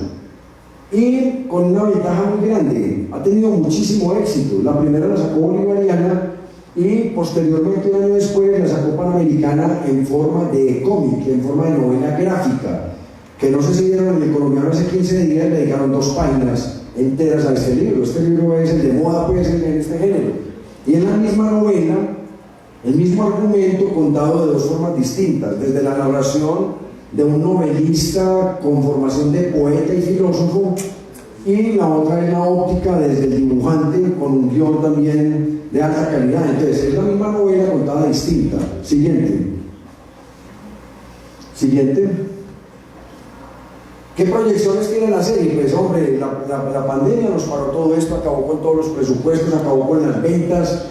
y con una ventaja muy grande. Ha tenido muchísimo éxito. La primera la sacó Bolivariana y posteriormente, un año después, la sacó Panamericana en forma de cómic, en forma de novela gráfica, que no sé si vieron en El Colombiano hace 15 días, le dedicaron 2 páginas enteras a este libro. Este libro es el de moda, pues, en este género, y en la misma novela el mismo argumento contado de 2 formas distintas, desde la narración de un novelista con formación de poeta y filósofo, y la otra es la óptica desde el dibujante con un guión también de alta calidad. Entonces es la misma novela contada distinta. Siguiente. ¿Qué proyecciones tiene la serie? Pues hombre, la pandemia nos paró todo esto, acabó con todos los presupuestos, acabó con las ventas,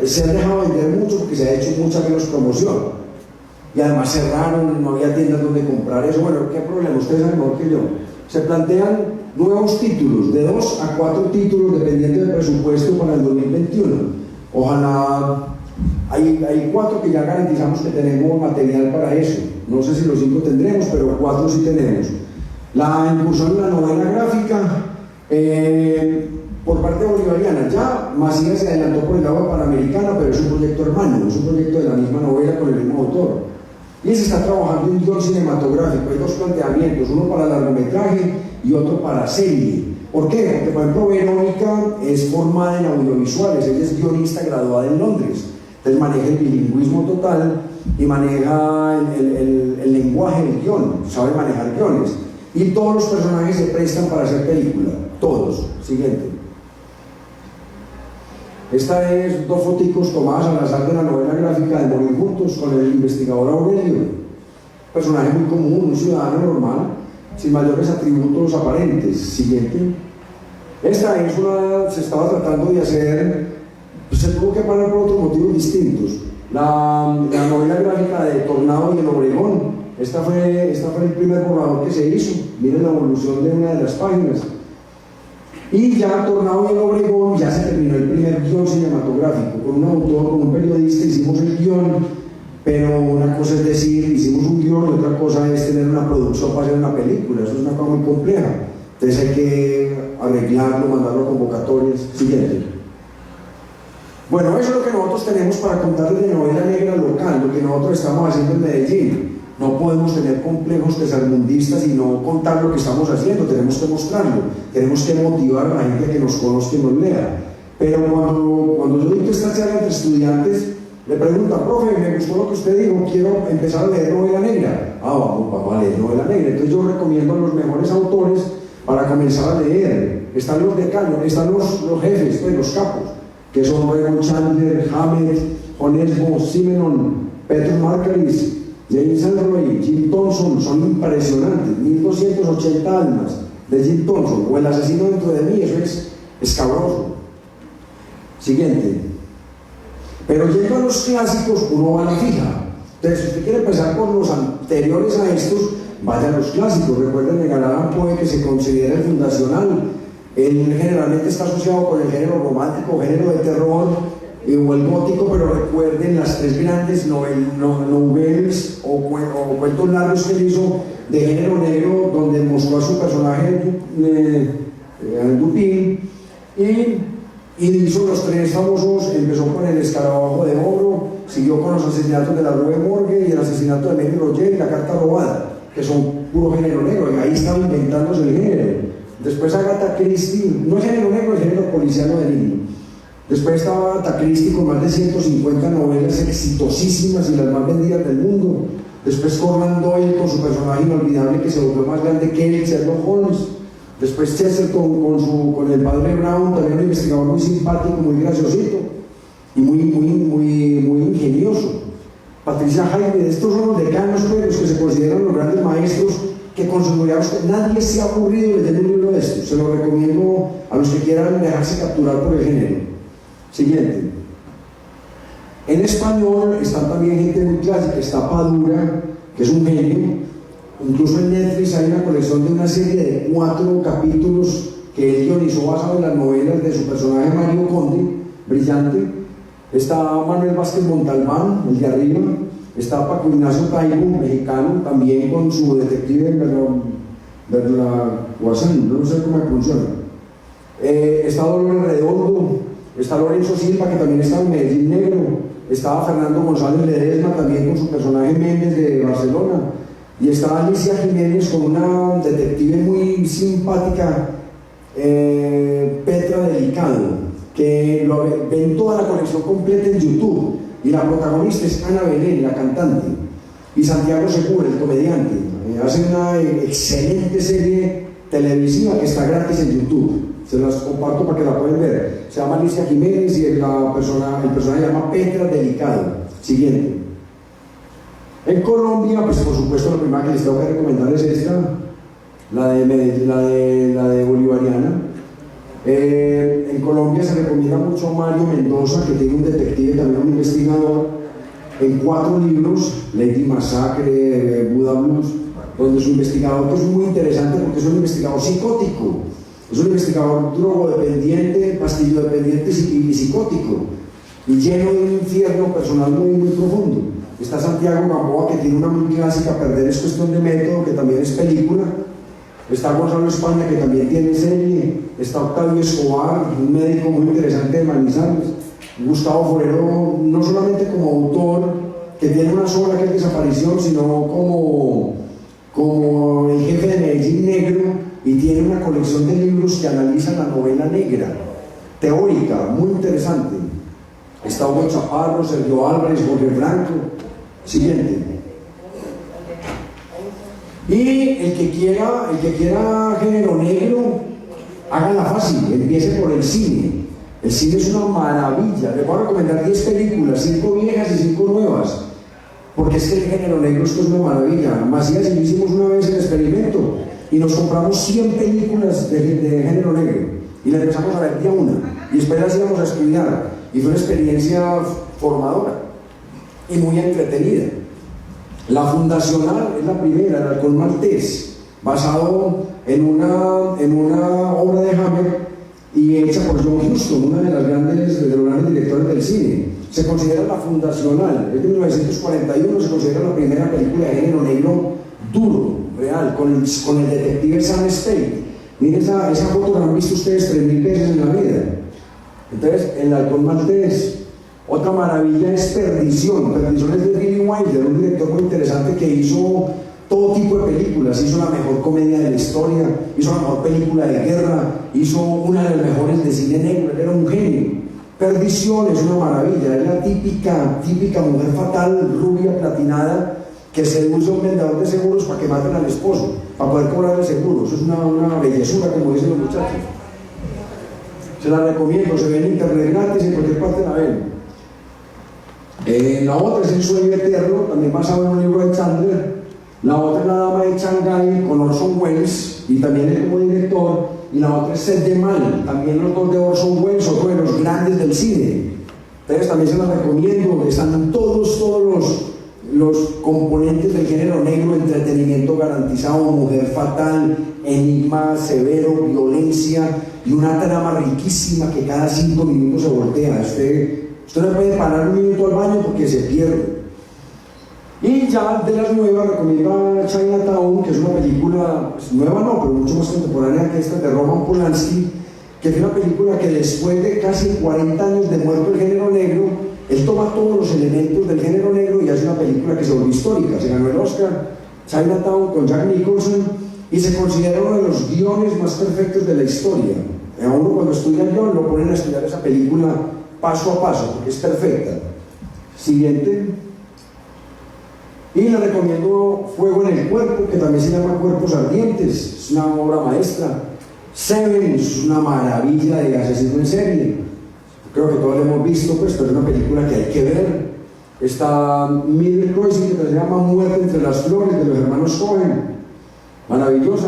se han dejado vender mucho porque se ha hecho mucha menos promoción. Y además cerraron, no había tiendas donde comprar eso. Bueno, ¿qué problema? Ustedes saben mejor que yo. Se plantean nuevos títulos, de 2 a 4 títulos dependiendo del presupuesto para el 2021. Ojalá, hay 4 que ya garantizamos que tenemos material para eso. No sé si los 5 tendremos, pero 4 sí tenemos. La incursión en la novela gráfica, por parte bolivariana, ya Macías se adelantó por el lado de Panamericana, pero es un proyecto hermano, es un proyecto de la misma novela con el mismo autor. Y se está trabajando en un guión cinematográfico. Hay 2 planteamientos, uno para largometraje y otro para serie. ¿Por qué? Porque, por ejemplo, Verónica es formada en audiovisuales, ella es guionista graduada en Londres, entonces maneja el bilingüismo total y maneja el lenguaje del guión, sabe manejar guiones. Y todos los personajes se prestan para hacer película, todos. Siguiente. Esta es 2 foticos tomadas al azar de la novela gráfica de Morir Juntos con el investigador Aurelio, personaje muy común, un ciudadano normal, sin mayores atributos aparentes. Siguiente. Esta es se estaba tratando de hacer, se tuvo que parar por otros motivos distintos. La novela gráfica de Tornado y el Obregón, esta fue el primer borrador que se hizo. Miren la evolución de una de las páginas. Y ya Tornado y el Obregón ya se terminó el primer guión cinematográfico. Con un autor, con un periodista hicimos el guión, pero una cosa es decir, hicimos un guión y otra cosa es tener una producción para hacer una película. Eso es una cosa muy compleja. Entonces hay que arreglarlo, mandarlo a convocatorias. Siguiente. Bueno, eso es lo que nosotros tenemos para contarles de novela negra local, lo que nosotros estamos haciendo en Medellín. No podemos tener complejos tercermundistas y no contar lo que estamos haciendo, tenemos que mostrarlo, tenemos que motivar a la gente a que nos conozca y nos lea. Pero cuando yo dicto esta charla entre estudiantes, Le pregunta, profe, me gustó lo que usted dijo, quiero empezar a leer novela negra. Ah, vamos a leer novela negra. Entonces yo recomiendo a los mejores autores para comenzar a leer. Están los decanos, están los jefes, pues, los capos, que son Raymond Chandler, Hammett, Onesmo, Simenon, Petrus Markalis, James Ellroy, Jim Thompson. Son impresionantes. 1280 almas de Jim Thompson, o El asesino dentro de mí. Eso es escabroso. Siguiente. Pero yendo a los clásicos, uno va a la fija. Entonces, si usted quiere empezar por los anteriores a estos, vaya a los clásicos. Recuerden de Galán Poe, que se considera el fundacional. Él generalmente está asociado con el género romántico, género de terror o el gótico, pero recuerden las tres grandes novelas o cuentos largos que él hizo de género negro, donde mostró a su personaje Dupin, y hizo los tres famosos. Empezó con El escarabajo de oro, siguió con los asesinatos de la Rue Morgue y el asesinato de Mary Roger y La carta robada, que son puro género negro, y ahí estaba inventándose el género. Después Agatha Christie, no es género negro, es género policiano de niño. Después estaba Agatha Christie con más de 150 novelas exitosísimas y las más vendidas del mundo. Después Conan Doyle con su personaje inolvidable que se volvió más grande que el Sherlock Holmes. Después Chesterton con el padre Brown, también un investigador muy simpático, muy graciosito y muy ingenioso. Patricia Highsmith. Estos son los decanos, pues, los que se consideran los grandes maestros, que con seguridad nadie se ha aburrido leyendo un libro de estos. Se lo recomiendo a los que quieran dejarse capturar por el género. Siguiente. En español están también gente muy clásica. Está Padura, que es un genio. Incluso en Netflix hay una colección de una serie de 4 capítulos que él guionizó basado en las novelas de su personaje Mario Conde, brillante. Está Manuel Vázquez Montalbán, el de arriba. Está Paco Ignacio Taibo, mexicano, también con su detective Berlaguazán, no sé cómo funciona. Está Dolores Redondo, está Lorenzo Silva, que también está en Medellín Negro. Estaba Fernando González Ledesma, también con su personaje Méndez de Barcelona. Y está Alicia Jiménez con una detective muy simpática, Petra Delicado, que ven toda la colección completa en YouTube. Y la protagonista es Ana Belén, la cantante, y Santiago Segura, el comediante. Hace una excelente serie televisiva que está gratis en YouTube. Se las comparto para que la puedan ver. Se llama Alicia Jiménez y el personaje se llama Petra Delicado. Siguiente. En Colombia, pues por supuesto la primera que les tengo que recomendar es esta, la de Bolivariana. En Colombia se recomienda mucho Mario Mendoza, que tiene un detective, también un investigador, en 4 libros, Lady Masacre, Buda Blues, donde su investigador pues, es muy interesante porque es un investigador psicótico, es un investigador drogodependiente, pastillodependiente y psicótico, y lleno de un infierno personal muy profundo. Está Santiago Gamboa, que tiene una muy clásica, Perder es cuestión de método, que también es película. Está Gonzalo España, que también tiene serie. Está Octavio Escobar, un médico muy interesante de Manizales. Gustavo Forero, no solamente como autor, que tiene una sola que es Desaparición, sino como el jefe de Medellín Negro, y tiene una colección de libros que analizan la novela negra, teórica, muy interesante. Está Hugo Chaparro, Sergio Álvarez, Jorge Franco. Siguiente. Y el que quiera género negro, háganla fácil, empiece por el cine. El cine es una maravilla. Les voy a recomendar 10 películas, 5 viejas y 5 nuevas, porque es que el género negro esto es una maravilla. Macías y yo hicimos una vez el experimento y nos compramos 100 películas de género negro y las empezamos a ver día una y después las íbamos a estudiar, y fue una experiencia formadora y muy entretenida. La Fundacional es la primera, el Halcón Maltés, basado en una obra de Hammer y hecha por John Huston, uno de los grandes directores del cine. Se considera La Fundacional, es de 1941, se considera la primera película de género negro duro, real, con el detective Sam Spade. Miren esa foto, la han visto ustedes 3000 veces en la vida. Entonces, el Halcón Maltés. Otra maravilla es Perdición. Perdición es de Billy Wilder, un director muy interesante que hizo todo tipo de películas. Hizo la mejor comedia de la historia, hizo la mejor película de guerra, hizo una de las mejores de cine negro. Él era un genio. Perdición es una maravilla, es la típica mujer fatal, rubia, platinada, que seduce a un vendedor de seguros para que maten al esposo, para poder cobrar el seguro. Eso es una bellezura, como dicen los muchachos. Se la recomiendo, se ve en internet gratis, en cualquier parte la ven. La otra es El sueño eterno, también basado en un libro de Chandler. La otra es La dama de Shanghái, con Orson Welles, y también él como director. Y la otra es Sed de Mal, también los dos de Orson Welles, otro de los grandes del cine. Entonces también se las recomiendo, están todos los componentes del género negro: entretenimiento garantizado, mujer fatal, enigma severo, violencia y una trama riquísima que cada 5 minutos se voltea. Usted no puede parar un minuto al baño porque se pierde. Y ya de las nuevas recomiendo Chinatown, que es una película, pues, nueva no, pero mucho más contemporánea que esta, de Roman Polanski, que es una película que después de casi 40 años de muerto el género negro, él toma todos los elementos del género negro y hace una película que se volvió histórica. Se ganó el Oscar, Chinatown, con Jack Nicholson, y se considera uno de los guiones más perfectos de la historia. A uno cuando estudia el guion lo ponen a estudiar esa película paso a paso, porque es perfecta. Siguiente. Y le recomiendo Fuego en el cuerpo, que también se llama Cuerpos ardientes, es una obra maestra. Seven es una maravilla de asesino en serie. Creo que todos lo hemos visto, pues, pero es una película que hay que ver. Está Miller Crossing, que se llama Muerte entre las flores, de los hermanos Cohen, maravillosa.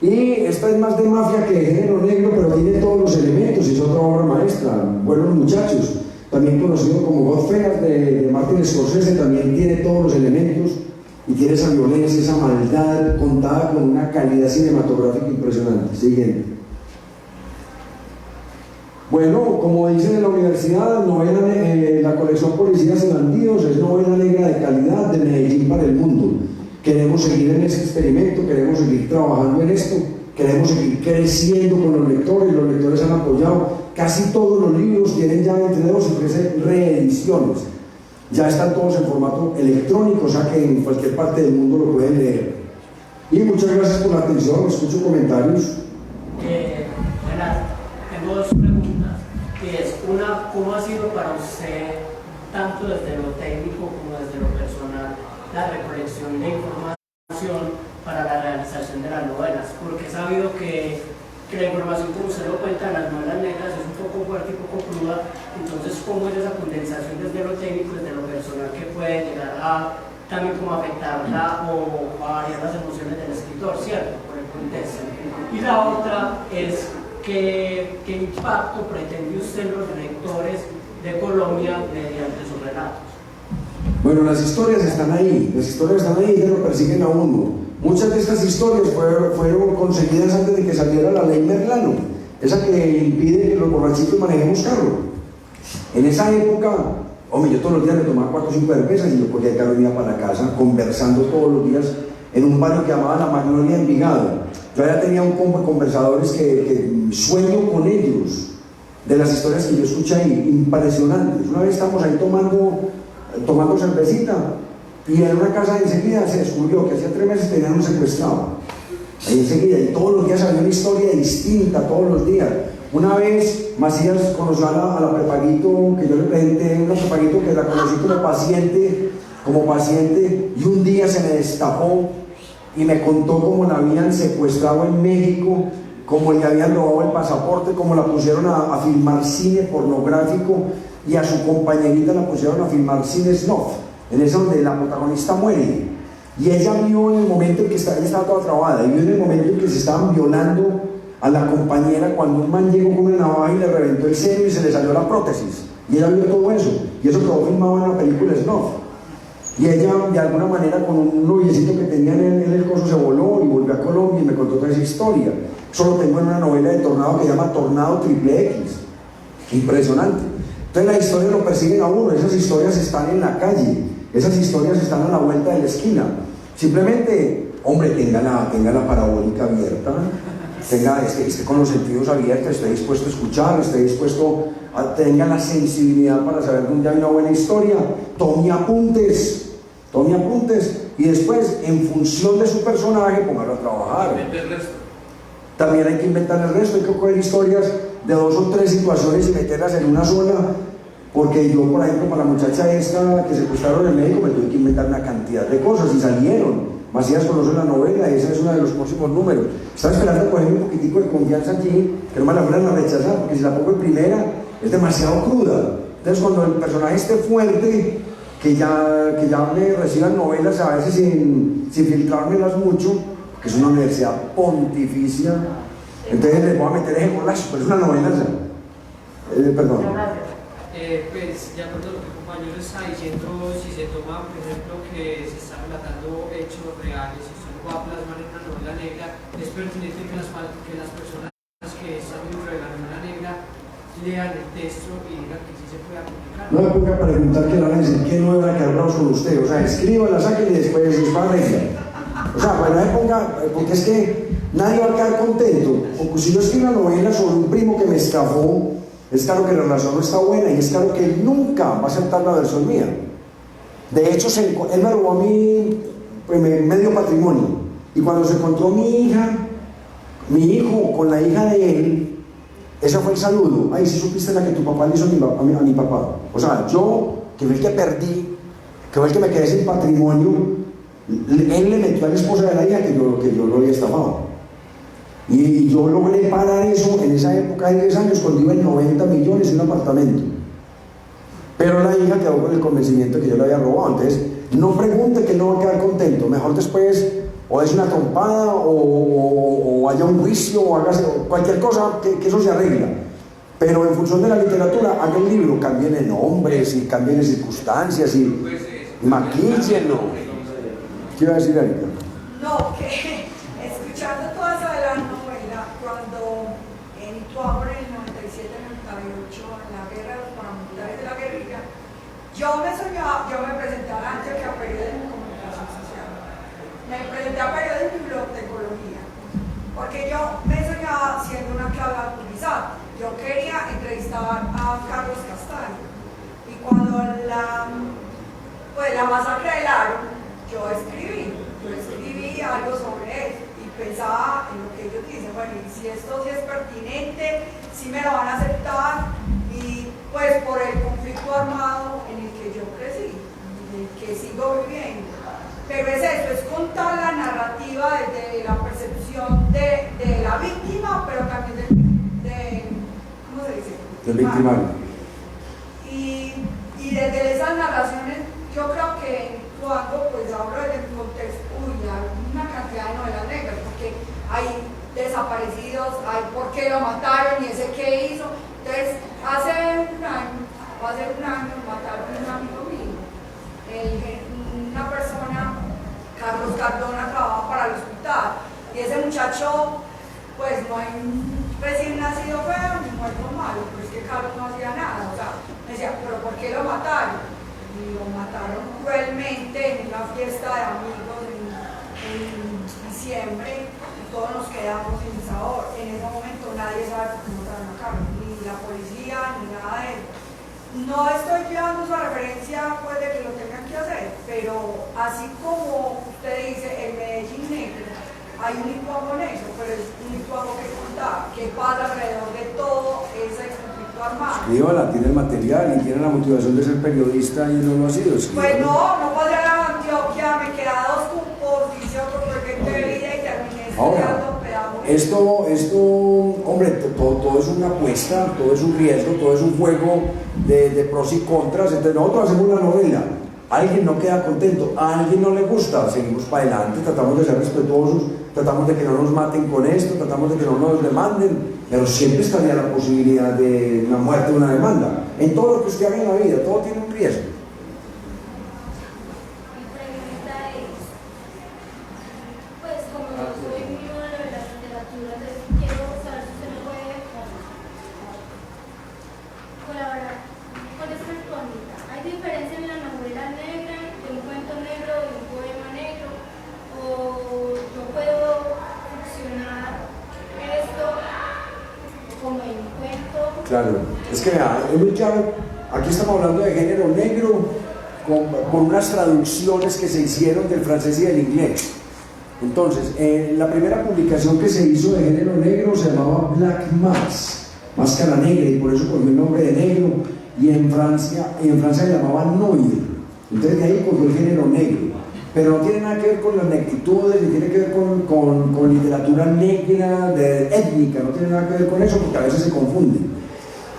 Y esta es más de mafia que de género negro, pero tiene todos los elementos y es otra obra maestra. Buenos muchachos, también conocido como Godfellas de Martin Scorsese, también tiene todos los elementos y tiene esa violencia, esa maldad contada con una calidad cinematográfica impresionante. Siguiente. Bueno, como dicen en la universidad, la colección Policías y Bandidos es novela negra de calidad de Medellín para el mundo. Queremos seguir en ese experimento, queremos seguir trabajando en esto, queremos seguir creciendo con los lectores han apoyado. Casi todos los libros tienen ya entre 2 y 3 reediciones. Ya están todos en formato electrónico, o sea que en cualquier parte del mundo lo pueden leer. Y muchas gracias por la atención, escucho comentarios. Renato, tengo 2 preguntas. Una, ¿cómo ha sido para usted, tanto desde lo técnico como desde lo personal, la recolección de información para la realización de las novelas? Porque he sabido que la información, como usted lo cuenta en las novelas negras, es un poco fuerte y poco cruda. Entonces, ¿cómo es esa condensación desde lo técnico, desde lo personal, que puede llegar a también como afectarla o a variar las emociones del escritor, ¿cierto? Por el contexto. Y la otra es ¿qué impacto pretende usted en los lectores de Colombia mediante sus relatos? Bueno, las historias están ahí y ya lo persiguen a uno. Muchas de estas historias fueron conseguidas antes de que saliera la ley Merlano, esa que impide que los borrachitos manejemos carro. En esa época, hombre, yo todos los días me tomaba 4 o 5 cervezas y yo cogía el carro y iba para la casa, conversando todos los días en un barrio que llamaba La Magnolia, Envigado. Yo ya tenía un combo de conversadores que sueño con ellos, de las historias que yo escuché ahí, impresionantes. Una vez estamos ahí tomando cervecita, y en una casa enseguida se descubrió que hacía 3 meses tenían un secuestrado. Ahí enseguida, y todos los días había una historia distinta, todos los días. Una vez Macías conoció a la Prepaguito, que yo le presenté, una Prepaguito que la conocí como paciente, y un día se me destapó y me contó cómo la habían secuestrado en México, cómo le habían robado el pasaporte, cómo la pusieron a filmar cine pornográfico, y a su compañerita la pusieron a filmar cine snuff, en ese donde la protagonista muere. Y ella vio en el momento en que ella estaba toda trabada, y vio en el momento en que se estaban violando a la compañera, cuando un man llegó con una navaja y le reventó el seno y se le salió la prótesis. Y ella vio todo eso, y eso quedó filmado en la película Snuff. Y ella, de alguna manera, con un noviecito que tenía en el coso, se voló y volvió a Colombia y me contó toda esa historia. Eso lo tengo en una novela de Tornado que se llama Tornado XXX. Impresionante. Entonces las historias lo persiguen a uno, esas historias están en la calle, esas historias están a la vuelta de la esquina. Simplemente, hombre, tenga la parabólica abierta, esté con los sentidos abiertos, esté dispuesto a escuchar, esté dispuesto a tenga la sensibilidad para saber dónde hay una buena historia, tome apuntes, y después, en función de su personaje, póngalo a trabajar. También hay que inventar el resto, hay que coger historias de 2 o 3 situaciones y meterlas en una sola, porque yo, por ejemplo, para la muchacha esta que secuestraron en México, me tuve que inventar una cantidad de cosas y salieron. Macías conoce la novela y ese es uno de los próximos números. Estaba esperando coger un poquitico de confianza aquí, que no me la fueran a rechazar, porque si la pongo en primera es demasiado cruda. Entonces, cuando el personaje esté fuerte, que ya me reciban novelas a veces sin filtrármelas mucho, que es una universidad pontificia, entonces les voy a meter ese golazo, pero es una novela. Perdón. Pues, de acuerdo a lo que el compañero está diciendo, si se toma, por ejemplo, que se están relatando hechos reales y se va a plasmar en una novela negra, es pertinente que las personas que están dentro de la novela negra lean el texto y digan que sí se puede publicar. No me ponga a preguntar que la van a decir que no van a quedar bravos con usted, o sea, escríbanla, saquen y después les va a arreglar. O sea, pues no me ponga, porque es que nadie va a quedar contento. O si yo escribo una novela sobre un primo que me estafó, es claro que la relación no está buena y es claro que él nunca va a aceptar la versión mía. De hecho, él me robó a mí pues, medio patrimonio. Y cuando se encontró mi hijo con la hija de él, ese fue el saludo. Ay, si supiste la que tu papá le hizo a mi papá. O sea, yo, que fue el que perdí, que fue el que me quedé sin patrimonio, él le metió a la esposa de la hija que yo lo había estafado. Y yo logré parar eso en esa época de 10 años cuando iba en 90 millones en un apartamento. Pero la hija quedó con el convencimiento que yo le había robado. Entonces, no pregunte que no va a quedar contento. Mejor después o es una trompada o haya un juicio o haga cualquier cosa que eso se arregla. Pero en función de la literatura, haga el libro, cambien nombres y cambien circunstancias y maquíllenlo. ¿Qué iba a decir, Erika? No, que escuchando toda esa de la novela, cuando en Ituango en el 97-98, en la guerra de los paramilitares de la guerrilla, yo me presenté a la Antioquia Periodismo y Comunicación Social. Me presenté a Periodismo y Bibliotecología, porque yo me soñaba siendo una clave publicizada. Yo quería entrevistar a Carlos Castaño. Y cuando la masacre del Aro, yo escribí algo sobre eso y pensaba en lo que ellos dicen, bueno, y si esto sí es pertinente, si me lo van a aceptar, y pues por el conflicto armado en el que yo crecí, en el que sigo viviendo. Pero es eso, es contar la narrativa desde la percepción de la víctima, pero también ¿cómo se dice? Del victimario. Y desde esas narraciones, yo creo que cuando pues hablo desde el contexto, hay una cantidad de novelas negras, porque hay desaparecidos, hay por qué lo mataron y ese qué hizo. Entonces, hace un año mataron a un amigo mío, una persona, Carlos Cardona, trabaja para el hospital, y ese muchacho, pues no hay recién nacido feo ni muerto malo, pero es que Carlos no hacía nada, o sea, me decía, pero ¿por qué lo mataron? Y lo mataron cruelmente en una fiesta de amigos en diciembre, y todos nos quedamos sin sabor. En ese momento nadie sabe por qué mataron a Carlos, ni la policía, ni nada de eso. No estoy llevando esa referencia pues de que lo tengan que hacer, pero así como usted dice, el Medellín negro, hay un Ituango negro, pero es un Ituango que contar, que pasa alrededor de todo ese conflicto armado. Escríbala, tiene el material y tiene la motivación de ser periodista y no lo ha sido. Pues no podría ir a Antioquia, me queda 2 cupos, hice otro proyecto de vida y terminé estudiando pedagogía. Esto, hombre, todo es una apuesta, todo es un riesgo, todo es un juego de pros y contras. Entonces nosotros hacemos una novela, alguien no queda contento, a alguien no le gusta, seguimos para adelante, tratamos de ser respetuosos, tratamos de que no nos maten con esto, tratamos de que no nos demanden, pero siempre estaría la posibilidad de una muerte o una demanda. En todo lo que usted haga en la vida, todo tiene un riesgo. Claro, es que vea, aquí estamos hablando de género negro con unas traducciones que se hicieron del francés y del inglés. Entonces, la primera publicación que se hizo de género negro se llamaba Black Mass, máscara negra, y por eso cogió el nombre de negro, y en Francia le llamaban noir, entonces de ahí cogió el género negro, pero no tiene nada que ver con las negritudes, ni tiene que ver con literatura negra, étnica, no tiene nada que ver con eso, porque a veces se confunde.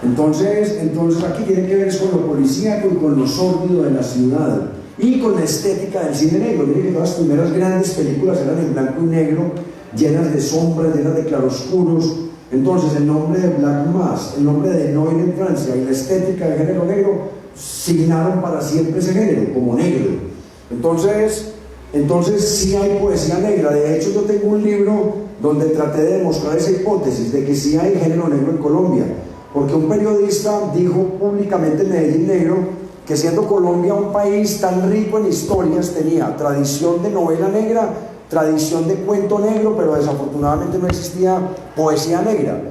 Entonces aquí tiene que ver con lo policíaco y con lo sórdido de la ciudad, y con la estética del cine negro. Miren que todas las primeras grandes películas eran en blanco y negro, llenas de sombras, llenas de claroscuros. Entonces el nombre de Black Mass, el nombre de Noir en Francia y la estética del género negro signaron para siempre ese género como negro. Entonces sí hay poesía negra. De hecho, yo tengo un libro donde traté de demostrar esa hipótesis de que sí hay género negro en Colombia, porque un periodista dijo públicamente en Medellín Negro que siendo Colombia un país tan rico en historias, tenía tradición de novela negra, tradición de cuento negro, pero desafortunadamente no existía poesía negra.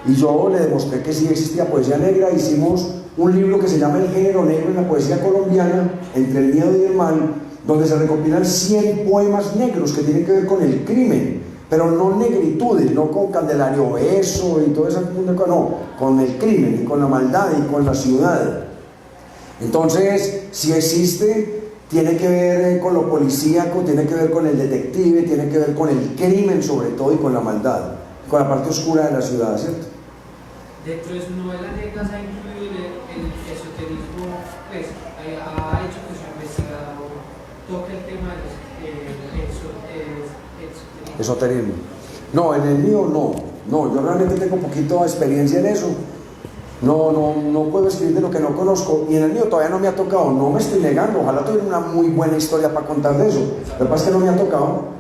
Y yo le demostré que sí existía poesía negra. Hicimos un libro que se llama El género negro en la poesía colombiana, Entre el miedo y el mal, donde se recopilan 100 poemas negros que tienen que ver con el crimen, pero no negritudes, no con Candelario Beso y todo ese mundo, no, con el crimen y con la maldad y con la ciudad. Entonces, si existe, tiene que ver con lo policíaco, tiene que ver con el detective, tiene que ver con el crimen sobre todo y con la maldad, con la parte oscura de la ciudad, ¿cierto? Dentro de su novela negra se ha incluido el esoterismo, pues ha hecho que su investigador toque el tema del esoterismo. No, en el mío no, yo realmente tengo poquito experiencia en eso. No puedo escribir de lo que no conozco, y en el mío todavía no me ha tocado, no me estoy negando, ojalá tuviera una muy buena historia para contar de eso, lo que pasa es que no me ha tocado.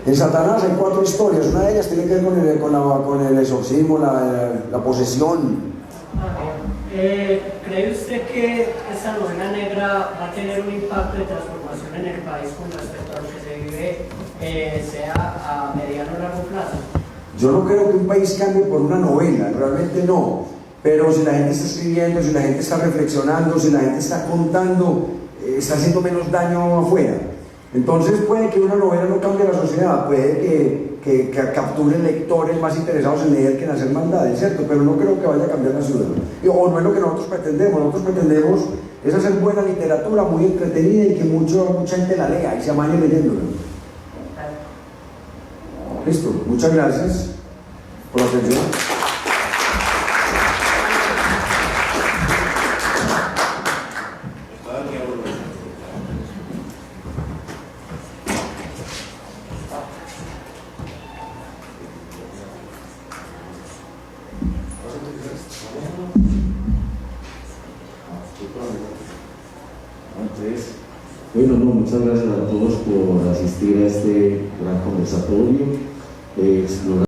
En Satanás hay 4 historias, una de ellas tiene que ver con el exorcismo, la posesión. ¿Cree usted que esta novela negra va a tener un impacto de transformación en el país con respecto a lo que se vive, sea a mediano o largo plazo? Yo no creo que un país cambie por una novela, realmente no, pero si la gente está escribiendo, si la gente está reflexionando, si la gente está contando, está haciendo menos daño afuera. Entonces puede que una novela no cambie la sociedad, puede que capture lectores más interesados en leer que en hacer maldades, ¿cierto? Pero no creo que vaya a cambiar la ciudad, o no es lo que nosotros pretendemos es hacer buena literatura, muy entretenida, y que mucha gente la lea y se amañe leyéndola. Listo, muchas gracias por la atención. Bueno, muchas gracias a todos por asistir a este gran conversatorio. Explorar